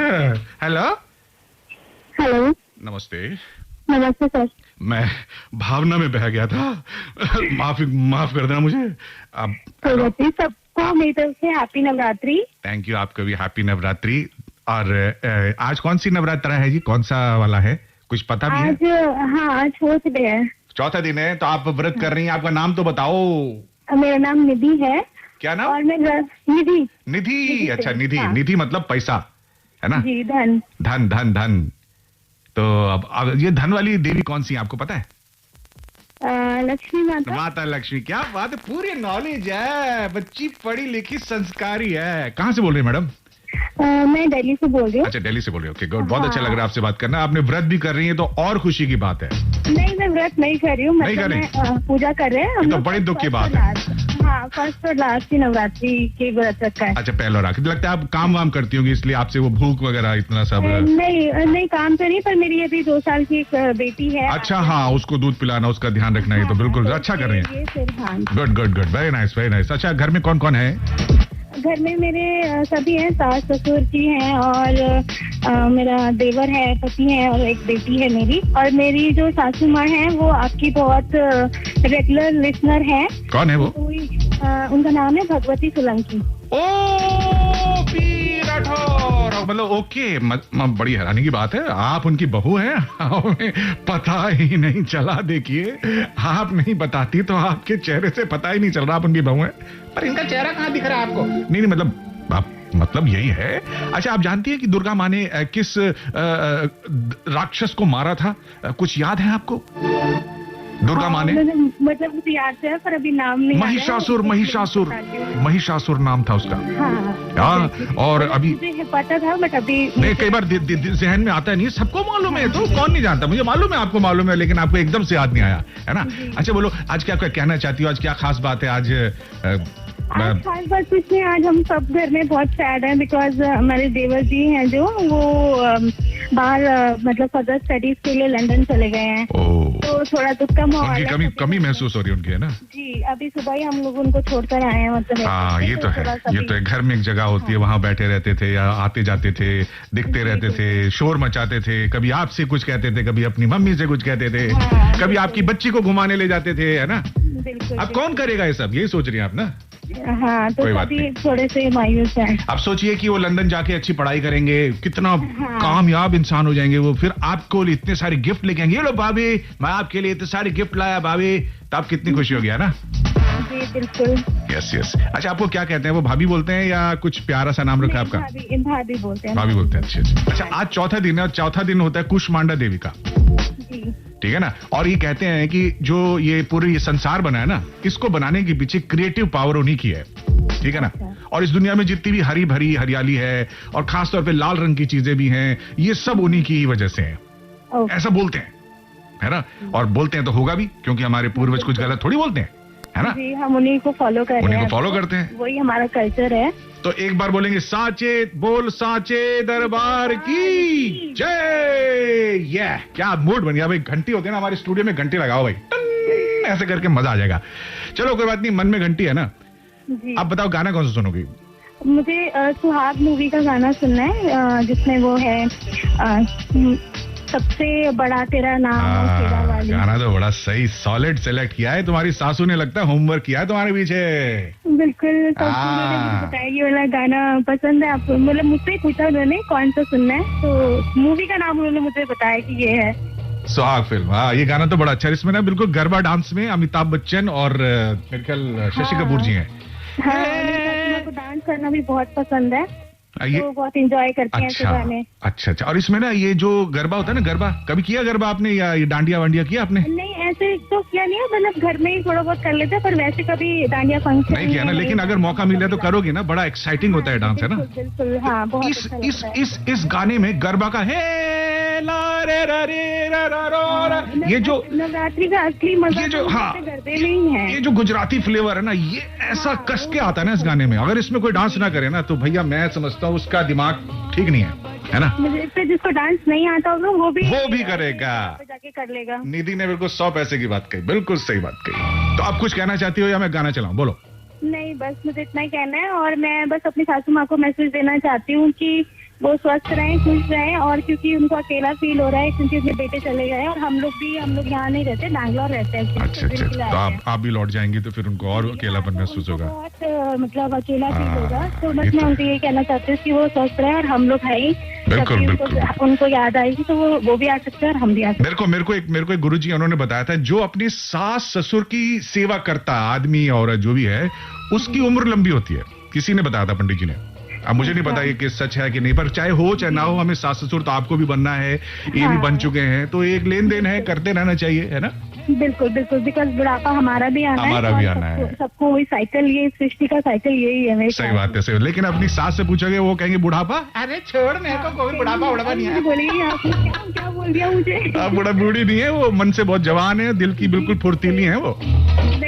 हेलो हेलो, नमस्ते। नमस्ते सर। मैं भावना में बह गया था, माफ कर देना मुझे। अब सबको मेरी तरफ से हैप्पी नवरात्रि। थैंक यू, आपको भी हैप्पी नवरात्रि। और आज कौन सी नवरात्रा है जी, कौन सा वाला है, कुछ पता भी है? हाँ, आज चौथा दिन है। चौथा दिन है, तो आप व्रत कर रही हैं, आपका नाम तो बताओ। मेरा नाम निधि है। क्या नाम? और मैं निधि। निधि, अच्छा निधि। हाँ। निधि मतलब पैसा है ना? जी, धन धन धन धन। तो अब ये धन वाली देवी कौन सी है आपको पता है? लक्ष्मी माता। माता लक्ष्मी, क्या बात है, पूरी नॉलेज है, बच्ची पढ़ी लिखी संस्कारी है। कहाँ से बोल रही है मैडम? मैं दिल्ली से बोल रही हूँ। अच्छा, दिल्ली से बोल रही हूँ, ओके गुड। बहुत अच्छा लग रहा है आपसे बात करना। आपने व्रत भी कर रही है तो और खुशी की बात है। नहीं, मैं व्रत नहीं कर रही हूँ, मतलब पूजा कर रहे हैं। तो बड़ी दुख की बात है। हाँ, फर्स्ट और लास्ट की नवरात्रि के व्रत रखा है। अच्छा, पहले और आखिर। लगता है आप काम वाम करती होंगी इसलिए आपसे वो भूख वगैरह इतना सब। नहीं, काम तो नहीं, पर मेरी अभी 2 साल की एक बेटी है। अच्छा, हाँ, उसको दूध पिलाना, उसका ध्यान रखना है। तो बिल्कुल अच्छा कर रही है। Good good good, very nice very nice. अच्छा, घर में कौन कौन है? घर में मेरे सभी हैं, सास ससुर जी हैं और मेरा देवर है, पति है और एक बेटी है मेरी। और मेरी जो सासू माँ है वो आपकी बहुत रेगुलर लिसनर है। कौन है वो? उनका नाम है भगवती सोलंकी। ओ पी राठौर, मतलब ओके। बड़ी हैरानी की बात है, आप उनकी बहू हैं, हमें पता ही नहीं चला। देखिए, आप नहीं बताती तो आपके चेहरे से पता ही नहीं चल रहा आप उनकी बहू हैं, पर इनका चेहरा कहाँ दिख रहा है आपको? नहीं मतलब यही है। अच्छा, आप जानती हैं कि दुर्गा माँ ने किस राक्षस को मारा था, कुछ याद है आपको? दुर्गा माँ ने मतलब मुझे याद है पर अभी नाम नहीं। महिषासुर नाम था उसका। हाँ, और अभी मुझे पता था बट अभी नहीं, कई बार जहन में आता नहीं, सबको मालूम है तो कौन नहीं जानता। मुझे मालूम है, आपको मालूम है, लेकिन आपको एकदम से याद नहीं आया, है ना? अच्छा, बोलो आज क्या कहना चाहती हो, आज क्या खास बात है? आज खास बात कुछ नहीं, आज हम सब घर में बहुत सैड हैं बिकॉज हमारे देवर जी हैं जो वो बाहर मतलब फर्दर स्टडीज के लिए लंदन चले गए हैं। तो थोड़ा दुख का माहौल है, कमी महसूस हो रही है उनकी, है ना? जी, अभी सुबह ही हम लोग उनको छोड़कर आए हैं। मतलब हाँ, ये तो है। घर में एक जगह होती है, वहाँ बैठे रहते थे या आते जाते थे, दिखते रहते थे, शोर मचाते थे, कभी आपसे कुछ कहते थे, कभी अपनी मम्मी से कुछ कहते थे, कभी आपकी बच्ची को घुमाने ले जाते थे, है ना? अब कौन करेगा ये सब, यही सोच रही हैं आप ना? हाँ, तो अभी थोड़े से मायूस हैं। अब सोचिए कि वो लंदन जाके अच्छी पढ़ाई करेंगे, कितना कामयाब इंसान हो जाएंगे वो, फिर आपको इतने सारे गिफ्ट लेके आएंगे। ये लो भाभी, मैं आपके लिए इतने सारे गिफ्ट लाया भाभी, तो आप कितनी खुशी होगी, है ना? जी बिल्कुल। Yes yes. अच्छा, आपको क्या कहते हैं, वो भाभी बोलते हैं या कुछ प्यारा सा नाम रखा है आपका? भाभी बोलते हैं। भाभी बोलते हैं, अच्छा। अच्छा, आज चौथा दिन है और चौथा दिन होता है कुष्मांडा देवी का, ठीक है ना? और ये कहते हैं कि जो ये पूरी ये संसार बना है ना, इसको बनाने के पीछे क्रिएटिव पावर उन्हीं की है, ठीक है ना? और इस दुनिया में जितनी भी हरी भरी हरियाली है और खासतौर पे लाल रंग की चीजें भी हैं, ये सब उन्हीं की ही वजह से हैं, ऐसा बोलते हैं, है ना? और बोलते हैं तो होगा भी, क्योंकि हमारे पूर्वज कुछ गलत थोड़ी बोलते हैं, है ना? जी, हम उन्हीं को फॉलो कर रहे हैं, उन्हीं को फॉलो करते हैं, वही हमारा कल्चर है। तो एक बार बोलेंगे साचे बोल, साचे दरबार की जय। ये क्या मूड बन गया भाई। घंटी होती है ना हमारे स्टूडियो में, घंटी लगाओ भाई, ऐसे करके मजा आ जाएगा। चलो कोई बात नहीं, मन में घंटी है ना? अब बताओ गाना कौन सा सुनोगी? मुझे सुहाग मूवी का गाना सुनना है जिसमें वो है सबसे बड़ा तेरा नाम शेरा वाली। गाना तो बड़ा सही सॉलिड सेलेक्ट किया है, तुम्हारी सासू ने लगता है होमवर्क किया है तुम्हारे पीछे। बिल्कुल, बताया ये वाला गाना पसंद है आपको, मतलब मुझसे पूछा उन्होंने कौन सा सुनना है, तो मूवी का नाम उन्होंने मुझे बताया कि ये है सुहाग फिल्म। हाँ, ये गाना तो बड़ा अच्छा है, इसमें ना बिल्कुल गरबा डांस में अमिताभ बच्चन और मेरे ख्याल शशि कपूर जी हैं। हाँ, मेरे को डांस करना भी बहुत पसंद है, तो बहुत एंजॉय करते हैं ऐसे गाने। अच्छा। और इसमें ना ये जो गरबा होता है ना, गरबा कभी किया गरबा आपने या ये डांडिया वांडिया किया आपने? नहीं, ऐसे तो किया नहीं है, मतलब घर में ही थोड़ा बहुत कर लेते हैं, पर वैसे कभी डांडिया फंक्शन नहीं किया ना, लेकिन अगर मौका मिले तो करोगे ना, बड़ा एक्साइटिंग होता है डांस, है ना? बिल्कुल, हाँ, बहुत अच्छा लगता है। इस गाने में गरबा का है ये जो नवरात्रि का असली मजा, ये जो गरबे में ही है, ये जो गुजराती फ्लेवर है ना, ये ऐसा कस के आता है ना इस गाने में। अगर इसमें कोई डांस ना करे ना, तो भैया मैं समझता हूँ उसका दिमाग ठीक नहीं है ना? मुझे जिसको डांस नहीं आता होगा वो भी करेगा, जाके कर लेगा। निधि ने बिल्कुल 100 पैसे की बात कही, बिल्कुल सही बात कही। तो आप कुछ कहना चाहती हो या मैं गाना चलाऊं? बोलो। नहीं, बस मुझे इतना ही कहना है, और मैं बस अपनी सासू माँ को मैसेज देना चाहती हूँ कि वो स्वस्थ रहें, खुश रहें, और क्योंकि उनको अकेला फील हो रहा है क्योंकि उनके बेटे चले गए, और हम लोग यहाँ नहीं रहते, बैंगलोर रहते हैं। अच्छा। तो आप भी लौट जाएंगी तो फिर उनको और अकेलापन महसूस होगा, बहुत मतलब अकेला फील होगा। तो बस मैं उनको ये कहना चाहती हूँ कि वो स्वस्थ रहे, और हम लोग है ही, बिल्कुल। उनको याद आएगी तो वो भी आ सकते हैं और हम भी आ सकते हैं। मेरे को एक गुरुजी उन्होंने बताया था, जो अपनी सास ससुर की सेवा करता आदमी और जो भी है, उसकी उम्र लंबी होती है। किसी ने बताया था, पंडित जी ने। अब मुझे नहीं पता ये सच है कि नहीं, पर चाहे हो चाहे ना हो, हमें सास ससुर तो आपको भी बनना है, ये भी बन चुके हैं, तो एक लेन देन है, करते रहना चाहिए, है ना? बिल्कुल, बिकॉज बुढ़ापा हमारा भी आना है, सबको वही साइकिल, ये सृष्टि का साइकिल यही है। सही बात है, सही। लेकिन अपनी सास से पूछोगे, वो कहेंगे बुढ़ापा, अरे छोड़, मेरे को कोई बुढ़ापा नहीं है। बोलिए आपने क्या बोल दिया मुझे? आप बूढ़ी नहीं है, वो मन से बहुत जवान है, दिल की बिल्कुल फुर्तीली है, वो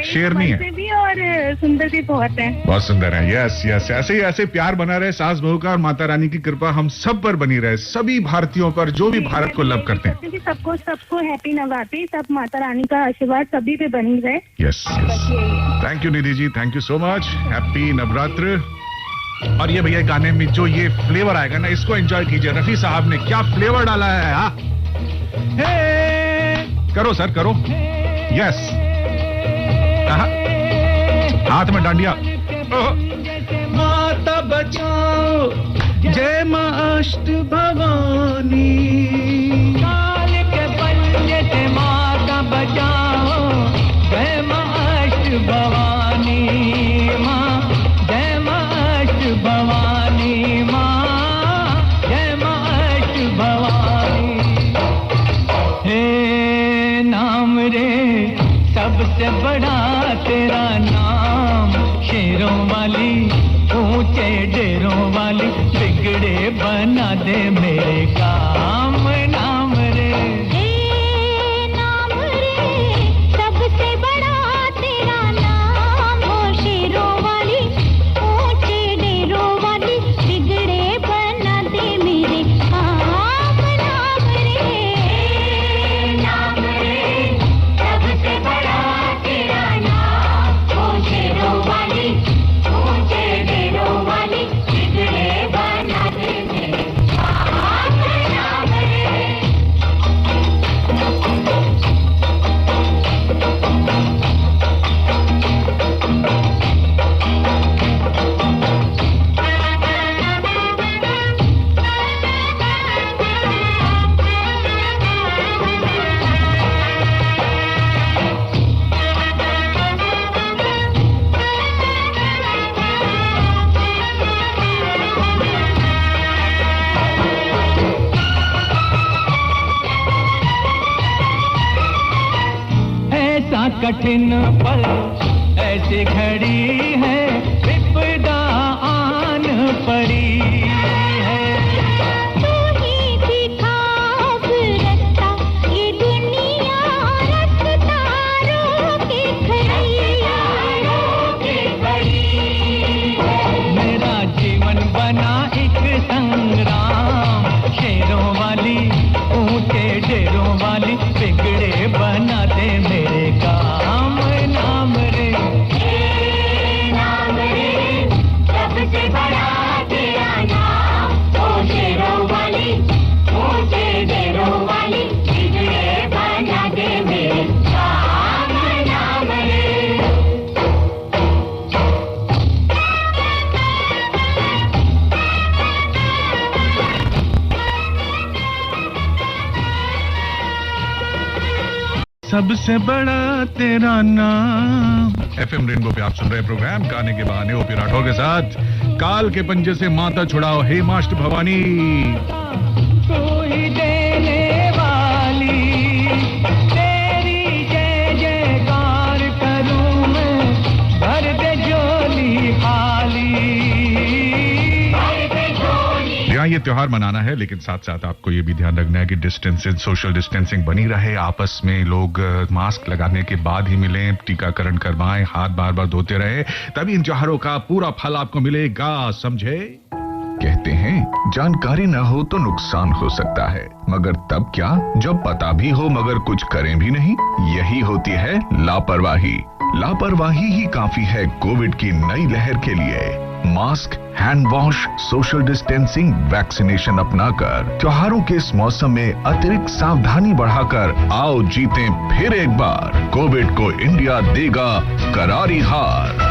शेरनी है भी, और सुंदर भी बहुत है, बहुत सुंदर है। यस, ऐसे प्यार बना रहे सास बहू का, और माता रानी की कृपा हम सब पर बनी रहे, सभी भारतीयों पर जो भी भारत को लव करते हैं। सबको हैप्पी नवरात्रि, सब माता रानी का आशीर्वाद सभी पे बनी रहे। Yes. Thank you Nidhi ji, thank you so much. Happy Navratra. और ये भैया गाने में जो ये फ्लेवर आएगा ना, इसको एंजॉय कीजिए। रफी साहब ने क्या फ्लेवर डाला है। हाँ, करो सर, करो। यस, हाथ में डांडिया। माता बचाओ, जय मां अष्ट भवानी, काल के पंजे से माता बचाओ, जय मां अष्ट भवानी, मां जय मां अष्ट भवानी, मां जय मां अष्ट भवानी। हे नाम रे सबसे बड़ा तेरा नाम, शेरों वाली ऊंचे डेरों वाली, बिगड़े बना दे मेरे काम। नाम रे, नाम रे सबसे बड़ा तेरा नाम, हो शेरों वाली ऊंचे डेरों वाली, बिगड़े बना दे मेरे काम। नाम रे सबसे बड़ा तेरा नाम, हो शेरों वाली ऊंचे डेरों वाली, बिगड़े बना दे मेरे काम। नाम रे। ऐसा कठिन पल, ऐसी घड़ी है, विपदा आन पड़ी है। तू ही दिखा अब रास्ता, ये दुनिया रास्ता रोके खड़ी है। मेरा जीवन बना एक संग्राम, शेरों वाली ऊंचे डेरों वाली, बिगड़े बना दे मेरे काम। नाम रे, नाम रे सबसे बड़ा सबसे बड़ा तेरा नाम। FM रेनबो पे आप सुन रहे प्रोग्राम गाने के बहाने ओपी राठौर के साथ। काल के पंजे से माता छुड़ाओ हे मास्ट भवानी। कोई देने वाली तेरी जय जयकार करूं मैं, भर दे झोली खाली। यहाँ ये त्योहार मनाना है, लेकिन साथ साथ आपको ये भी ध्यान रखना है कि डिस्टेंसिंग, सोशल डिस्टेंसिंग बनी रहे। आपस में लोग मास्क लगाने के बाद ही मिलें, टीकाकरण करवाएं, हाथ बार बार धोते रहे, तभी इन त्योहारों का पूरा फल आपको मिलेगा, समझे? कहते हैं जानकारी न हो तो नुकसान हो सकता है, मगर तब क्या जब पता भी हो मगर कुछ करें भी नहीं। यही होती है लापरवाही। लापरवाही ही काफी है कोविड की नई लहर के लिए। Mask, hand wash, social distancing, vaccination अपनाकर त्योहारों के इस मौसम में अतिरिक्त सावधानी बढ़ाकर आओ जीतें फिर एक बार। कोविड को इंडिया देगा करारी हार।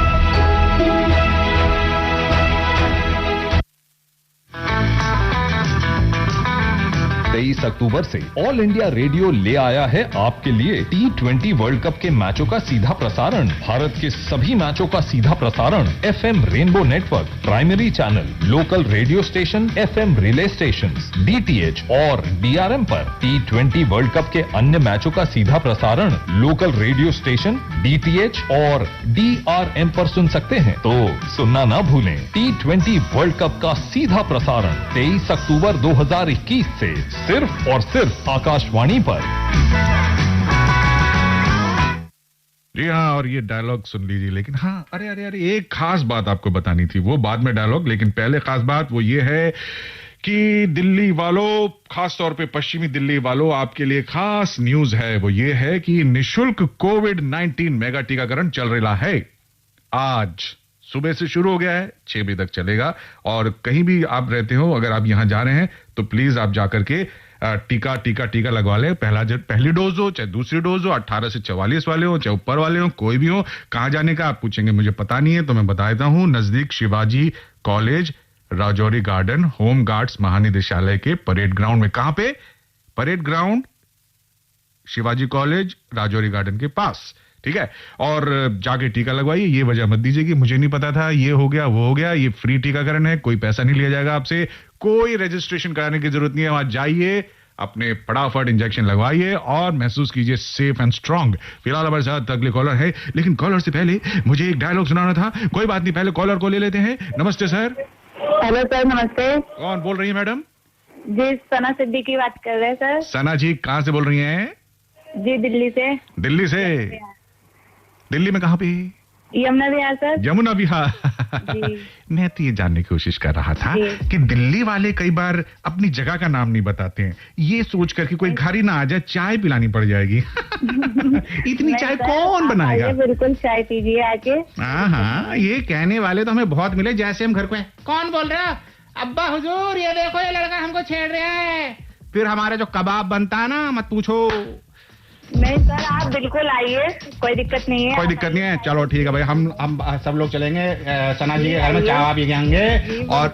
23 अक्टूबर से ऑल इंडिया रेडियो ले आया है आपके लिए T20 वर्ल्ड कप के मैचों का सीधा प्रसारण। भारत के सभी मैचों का सीधा प्रसारण FM rainbow network, primary channel, local radio station, FM relay station, DTH और DRM पर। T20 वर्ल्ड कप के अन्य मैचों का सीधा प्रसारण लोकल रेडियो स्टेशन, DTH और DRM पर सुन सकते हैं, तो सुनना ना भूलें। T20 वर्ल्ड कप का सीधा प्रसारण 23 अक्टूबर 2021 से सिर्फ और सिर्फ आकाशवाणी पर। जी हाँ, और ये डायलॉग सुन लीजिए। लेकिन हाँ, अरे एक खास बात आपको बतानी थी, वो बाद में डायलॉग, लेकिन पहले खास बात वो ये है कि दिल्ली वालों, खास तौर पे पश्चिमी दिल्ली वालों, आपके लिए खास न्यूज है। वो ये है कि निशुल्क कोविड-19 मेगा टीकाकरण चल रहा है। आज सुबह से शुरू हो गया है, 6 बजे तक चलेगा। और कहीं भी आप रहते हो, अगर आप यहां जा रहे हैं तो प्लीज आप जाकर के टीका लगवा लें। पहली डोज हो चाहे दूसरी डोज हो, 18 से 44 वाले हो चाहे ऊपर वाले हो, कोई भी हो। कहां जाने का आप पूछेंगे, मुझे पता नहीं है, तो मैं बता देता हूं। नजदीक Shivaji college, Rajouri garden, home guards महानिदेशालय के परेड ग्राउंड में। कहां पे? Parade ground, Shivaji college, Rajouri garden के पास, ठीक है? और जाके टीका लगवाइए। ये वजह मत दीजिए कि मुझे नहीं पता था, ये हो गया वो हो गया। ये फ्री टीकाकरण है, कोई पैसा नहीं लिया जाएगा आपसे, कोई रजिस्ट्रेशन कराने की जरूरत नहीं है। वहां जाइए, अपने फटाफट इंजेक्शन लगवाइए और महसूस कीजिए सेफ एंड स्ट्रांग। फिलहाल हमारे साथ अगले कॉलर है, लेकिन कॉलर से पहले मुझे एक डायलॉग सुनाना था। कोई बात नहीं, पहले कॉलर को ले लेते हैं। नमस्ते सर। हेलो सर, नमस्ते। कौन बोल रही है मैडम? जी, सना सिद्दीकी बात कर रहे हैं सर। सना जी कहाँ से बोल रही हैं? जी, दिल्ली से। दिल्ली से? दिल्ली में कहाँ पे? यमुना विहार सर। यमुना विहार। मैं तो ये जानने की कोशिश कर रहा था कि दिल्ली वाले कई बार अपनी जगह का नाम नहीं बताते हैं, ये सोच कर कि कोई घर ही ना आ जाए, चाय पिलानी पड़ जाएगी। इतनी चाय कौन बनाएगा? बिल्कुल, चाय पीजिए आके। हाँ, ये कहने वाले तो हमें बहुत मिले, जैसे हम घर को। कौन बोल रहा? अब्बा हुजूर, ये देखो ये लड़का हमको छेड़ रहा है। फिर हमारा जो कबाब बनता है ना, मत पूछो। नहीं सर, आप बिल्कुल आइए, कोई दिक्कत नहीं है। कोई दिक्कत नहीं है, चलो ठीक है भाई, हम सब लोग चलेंगे सना जी के घर में, चाय पी के आएंगे। और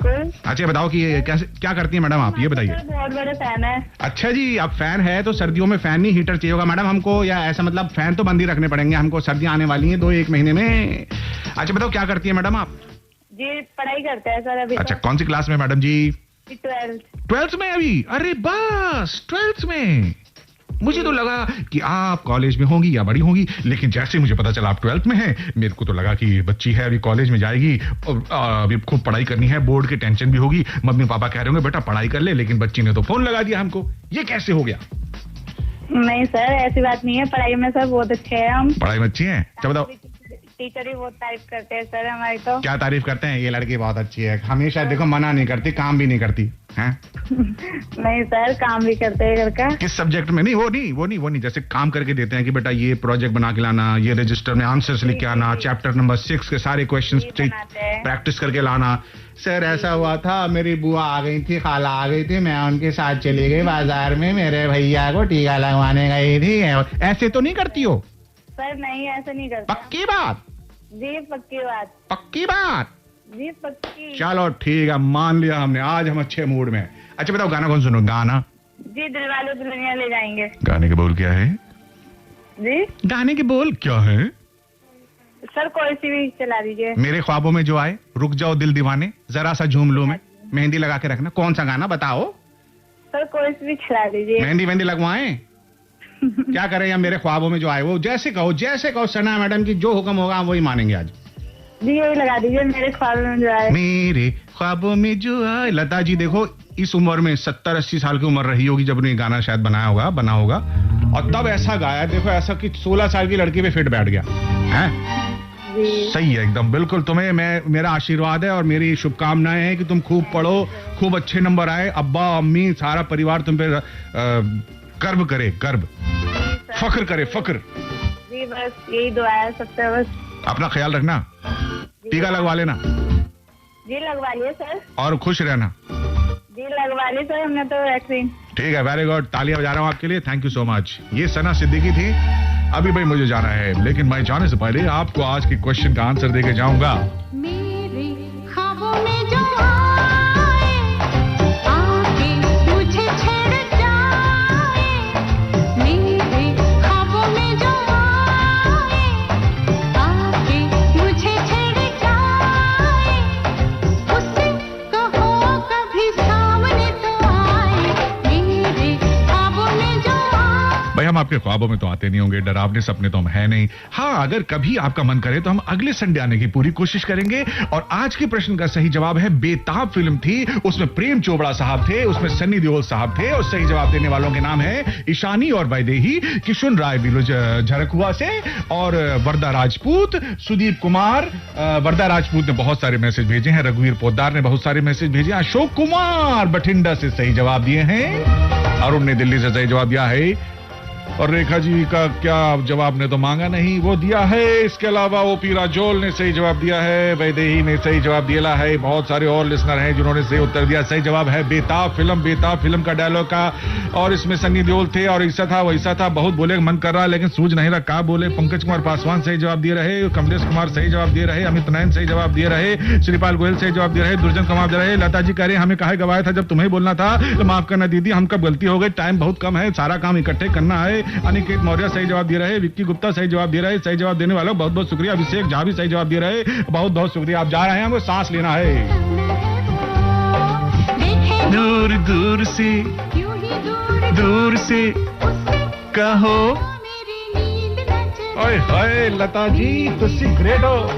अच्छा बताओ कि क्या करती है मैडम आप, ये बताइए। बहुत बड़े फैन है। अच्छा जी, आप फैन है तो सर्दियों में फैन नहीं हीटर चाहिए होगा मैडम हमको, या ऐसा मतलब फैन तो बंद ही रखने पड़ेंगे हमको, सर्दियां आने वाली हैं 2-1 महीने में। अच्छा बताओ क्या करती है मैडम आप? जी, पढ़ाई करते हैं सर अभी। अच्छा, कौन सी क्लास में मैडम जी? 12th में अभी? अरे बस 12th में। मुझे तो लगा कि आप कॉलेज में होंगी या बड़ी होंगी, लेकिन जैसे मुझे पता चला आप 12th में हैं, मेरे को तो लगा कि बच्ची है, अभी कॉलेज में जाएगी और अभी खूब पढ़ाई करनी है, बोर्ड की टेंशन भी होगी। मम्मी पापा कह रहे होंगे बेटा पढ़ाई कर ले, लेकिन बच्ची ने तो फोन लगा दिया हमको। ये कैसे हो गया? नहीं सर, ऐसी बात नहीं है, पढ़ाई में सर बहुत अच्छे हैं हम। पढ़ाई में अच्छी हैं? अच्छा बताओ। टीचर ही बहुत तारीफ करते हैं सर हमारी। तो क्या तारीफ करते हैं? ये लड़की बहुत अच्छी है, हमेशा देखो मना नहीं करती, काम भी नहीं करती हैं? नहीं सर, काम भी करते हैं घर का। किस सब्जेक्ट में? नहीं वो नहीं, जैसे काम करके देते हैं कि बेटा ये प्रोजेक्ट बना के लाना, ये रजिस्टर में आंसर्स लिख के आना, चैप्टर नंबर 6 के सारे क्वेश्चंस प्रैक्टिस करके लाना। सर ऐसा हुआ था, मेरी बुआ आ गई थी, खाला आ गई थी, मैं उनके साथ चली गई बाजार में, मेरे भैया को टीका लगवाने गई थी। ऐसे तो नहीं करती हो? सर नहीं, ऐसा नहीं करता। पक्की बात? जी पक्की बात। पक्की बात? जी पक्की। चलो ठीक है, मान लिया हमने, आज हम अच्छे मूड में। अच्छा बताओ गाना कौन सुनो? गाना? जी, दिलवाले दुल्हनिया ले जाएंगे। गाने के बोल क्या है? जी गाने के बोल क्या है? सर कोई सी भी चला दीजिए। मेरे ख्वाबों में जो आए, रुक जाओ दिल दीवाने, जरा सा झूम लूं मैं, मेहंदी लगा के रखना। कौन सा गाना बताओ? सर कोई सी भी चला दीजिए। मेहंदी लगवाएं? क्या करें या मेरे ख्वाबों में जो आए वो जैसे कहो सना मैडम की जो हुक्म होगा हम वही मानेंगे आज। जी यही लगा दीजिए, मेरे ख्वाबों में जो आए। मेरे ख्वाबों में जो आए। लता जी देखो इस उम्र में 70-80 साल की उम्र रही होगी जब उन्होंने गाना शायद बना होगा और तब ऐसा गाया, देखो ऐसा कि 16 साल की लड़की पे फिट बैठ गया है। सही है एकदम, बिल्कुल। तुम्हें मेरा आशीर्वाद है और मेरी शुभकामनाएं हैं कि तुम खूब पढ़ो, खूब अच्छे नंबर आए, अब्बा अम्मी सारा परिवार तुम पे गर्व करे, फख्र करे, फख्र। जी बस यही दुआ है सबसे। बस अपना ख्याल रखना, टीका लगवा लेना। जी लगवा लिए सर। और खुश रहना। जी लगवा ली सर हमने तो वैक्सीन। ठीक है, वेरी गुड, तालियां बजा रहा हूँ आपके लिए। Thank you so much. ये सना सिद्दीकी थी। अभी भाई मुझे जाना है, लेकिन मैं जाने से पहले आपको आज के क्वेश्चन का आंसर देके जाऊंगा। मेरे ख्वाबों में जो आए, आके मुझे छेड़ जाए। मेरे ख्वाबों में जो आए, आके मुझे छेड़ जाए। उससे कहो कभी सामने तो आए, मेरे ख्वाबों में जो आए। भाई हम आपके ख्वाबों में तो आते नहीं होंगे, डरावने सपने तो हम है नहीं। हाँ, अगर कभी आपका मन करे तो हम अगले संडे आने की पूरी कोशिश करेंगे। और आज के प्रश्न का सही जवाब है बेताब फिल्म थी, उसमें प्रेम चोपड़ा साहब थे, उसमें सन्नी देओल साहब थे। और सही जवाब देने वालों के नाम है ईशानी और वैदेही, किशुन राय झरकुआ से, और वरदा राजपूत, सुदीप कुमार। वरदा राजपूत ने बहुत सारे मैसेज भेजे हैं, रघुवीर पोद्दार ने बहुत सारे मैसेज भेजे, अशोक कुमार बठिंडा से सही जवाब दिए हैं, अरुण ने दिल्ली से सही जवाब दिया है, और रेखा जी का क्या जवाब ने तो मांगा नहीं, वो दिया है। इसके अलावा ओपी राजोल ने सही जवाब दिया है, वैदेही ने सही जवाब दिया है। बहुत सारे और लिसनर हैं जिन्होंने सही उत्तर दिया। सही जवाब है बेताब फिल्म का डायलॉग का, और इसमें सन्नी देओल थे, और ऐसा था वैसा था, बहुत बोले मन कर रहा लेकिन सूझ नहीं रहा क्या बोले। पंकज कुमार पासवान सही जवाब दिए रहे, कमलेश कुमार सही जवाब दिए रहे, अमित नयन सही जवाब दिए रहे, श्रीपाल गोयल सही जवाब दिए रहे, दुर्जन कुमार दे रहे। लता जी कह रहे हमें काहे गवाया था जब तुम्हें बोलना था, तो माफ करना दीदी, हम कब गलती हो गई, टाइम बहुत कम है, सारा काम इकट्ठे करना है। अनिकेत मौर्य सही जवाब दे रहे, विक्की गुप्ता सही जवाब दे रहे। सही जवाब देने वालों बहुत बहुत शुक्रिया। अभिषेक झा भी सही जवाब दे रहे, बहुत बहुत शुक्रिया। आप जा रहे हैं, हमको सांस लेना है। दूर दूर से कहो, ओए हाय लता जी तुसी ग्रेट हो।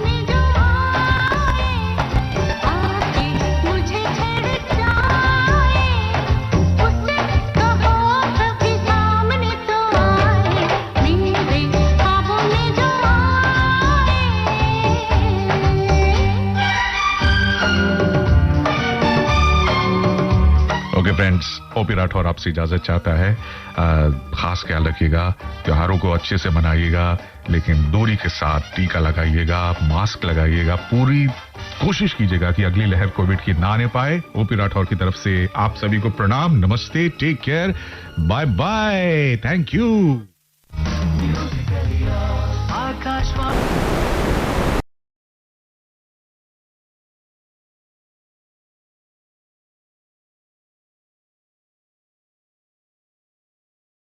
फ्रेंड्स, ओपी राठौर आपसे इजाजत चाहता है। खास ख्याल रखिएगा, त्योहारों को अच्छे से मनाइएगा, लेकिन दूरी के साथ टीका लगाइएगा, मास्क लगाइएगा, पूरी कोशिश कीजिएगा कि अगली लहर कोविड की ना आने पाए। ओपी राठौर की तरफ से आप सभी को प्रणाम, नमस्ते, take care, bye bye, thank you.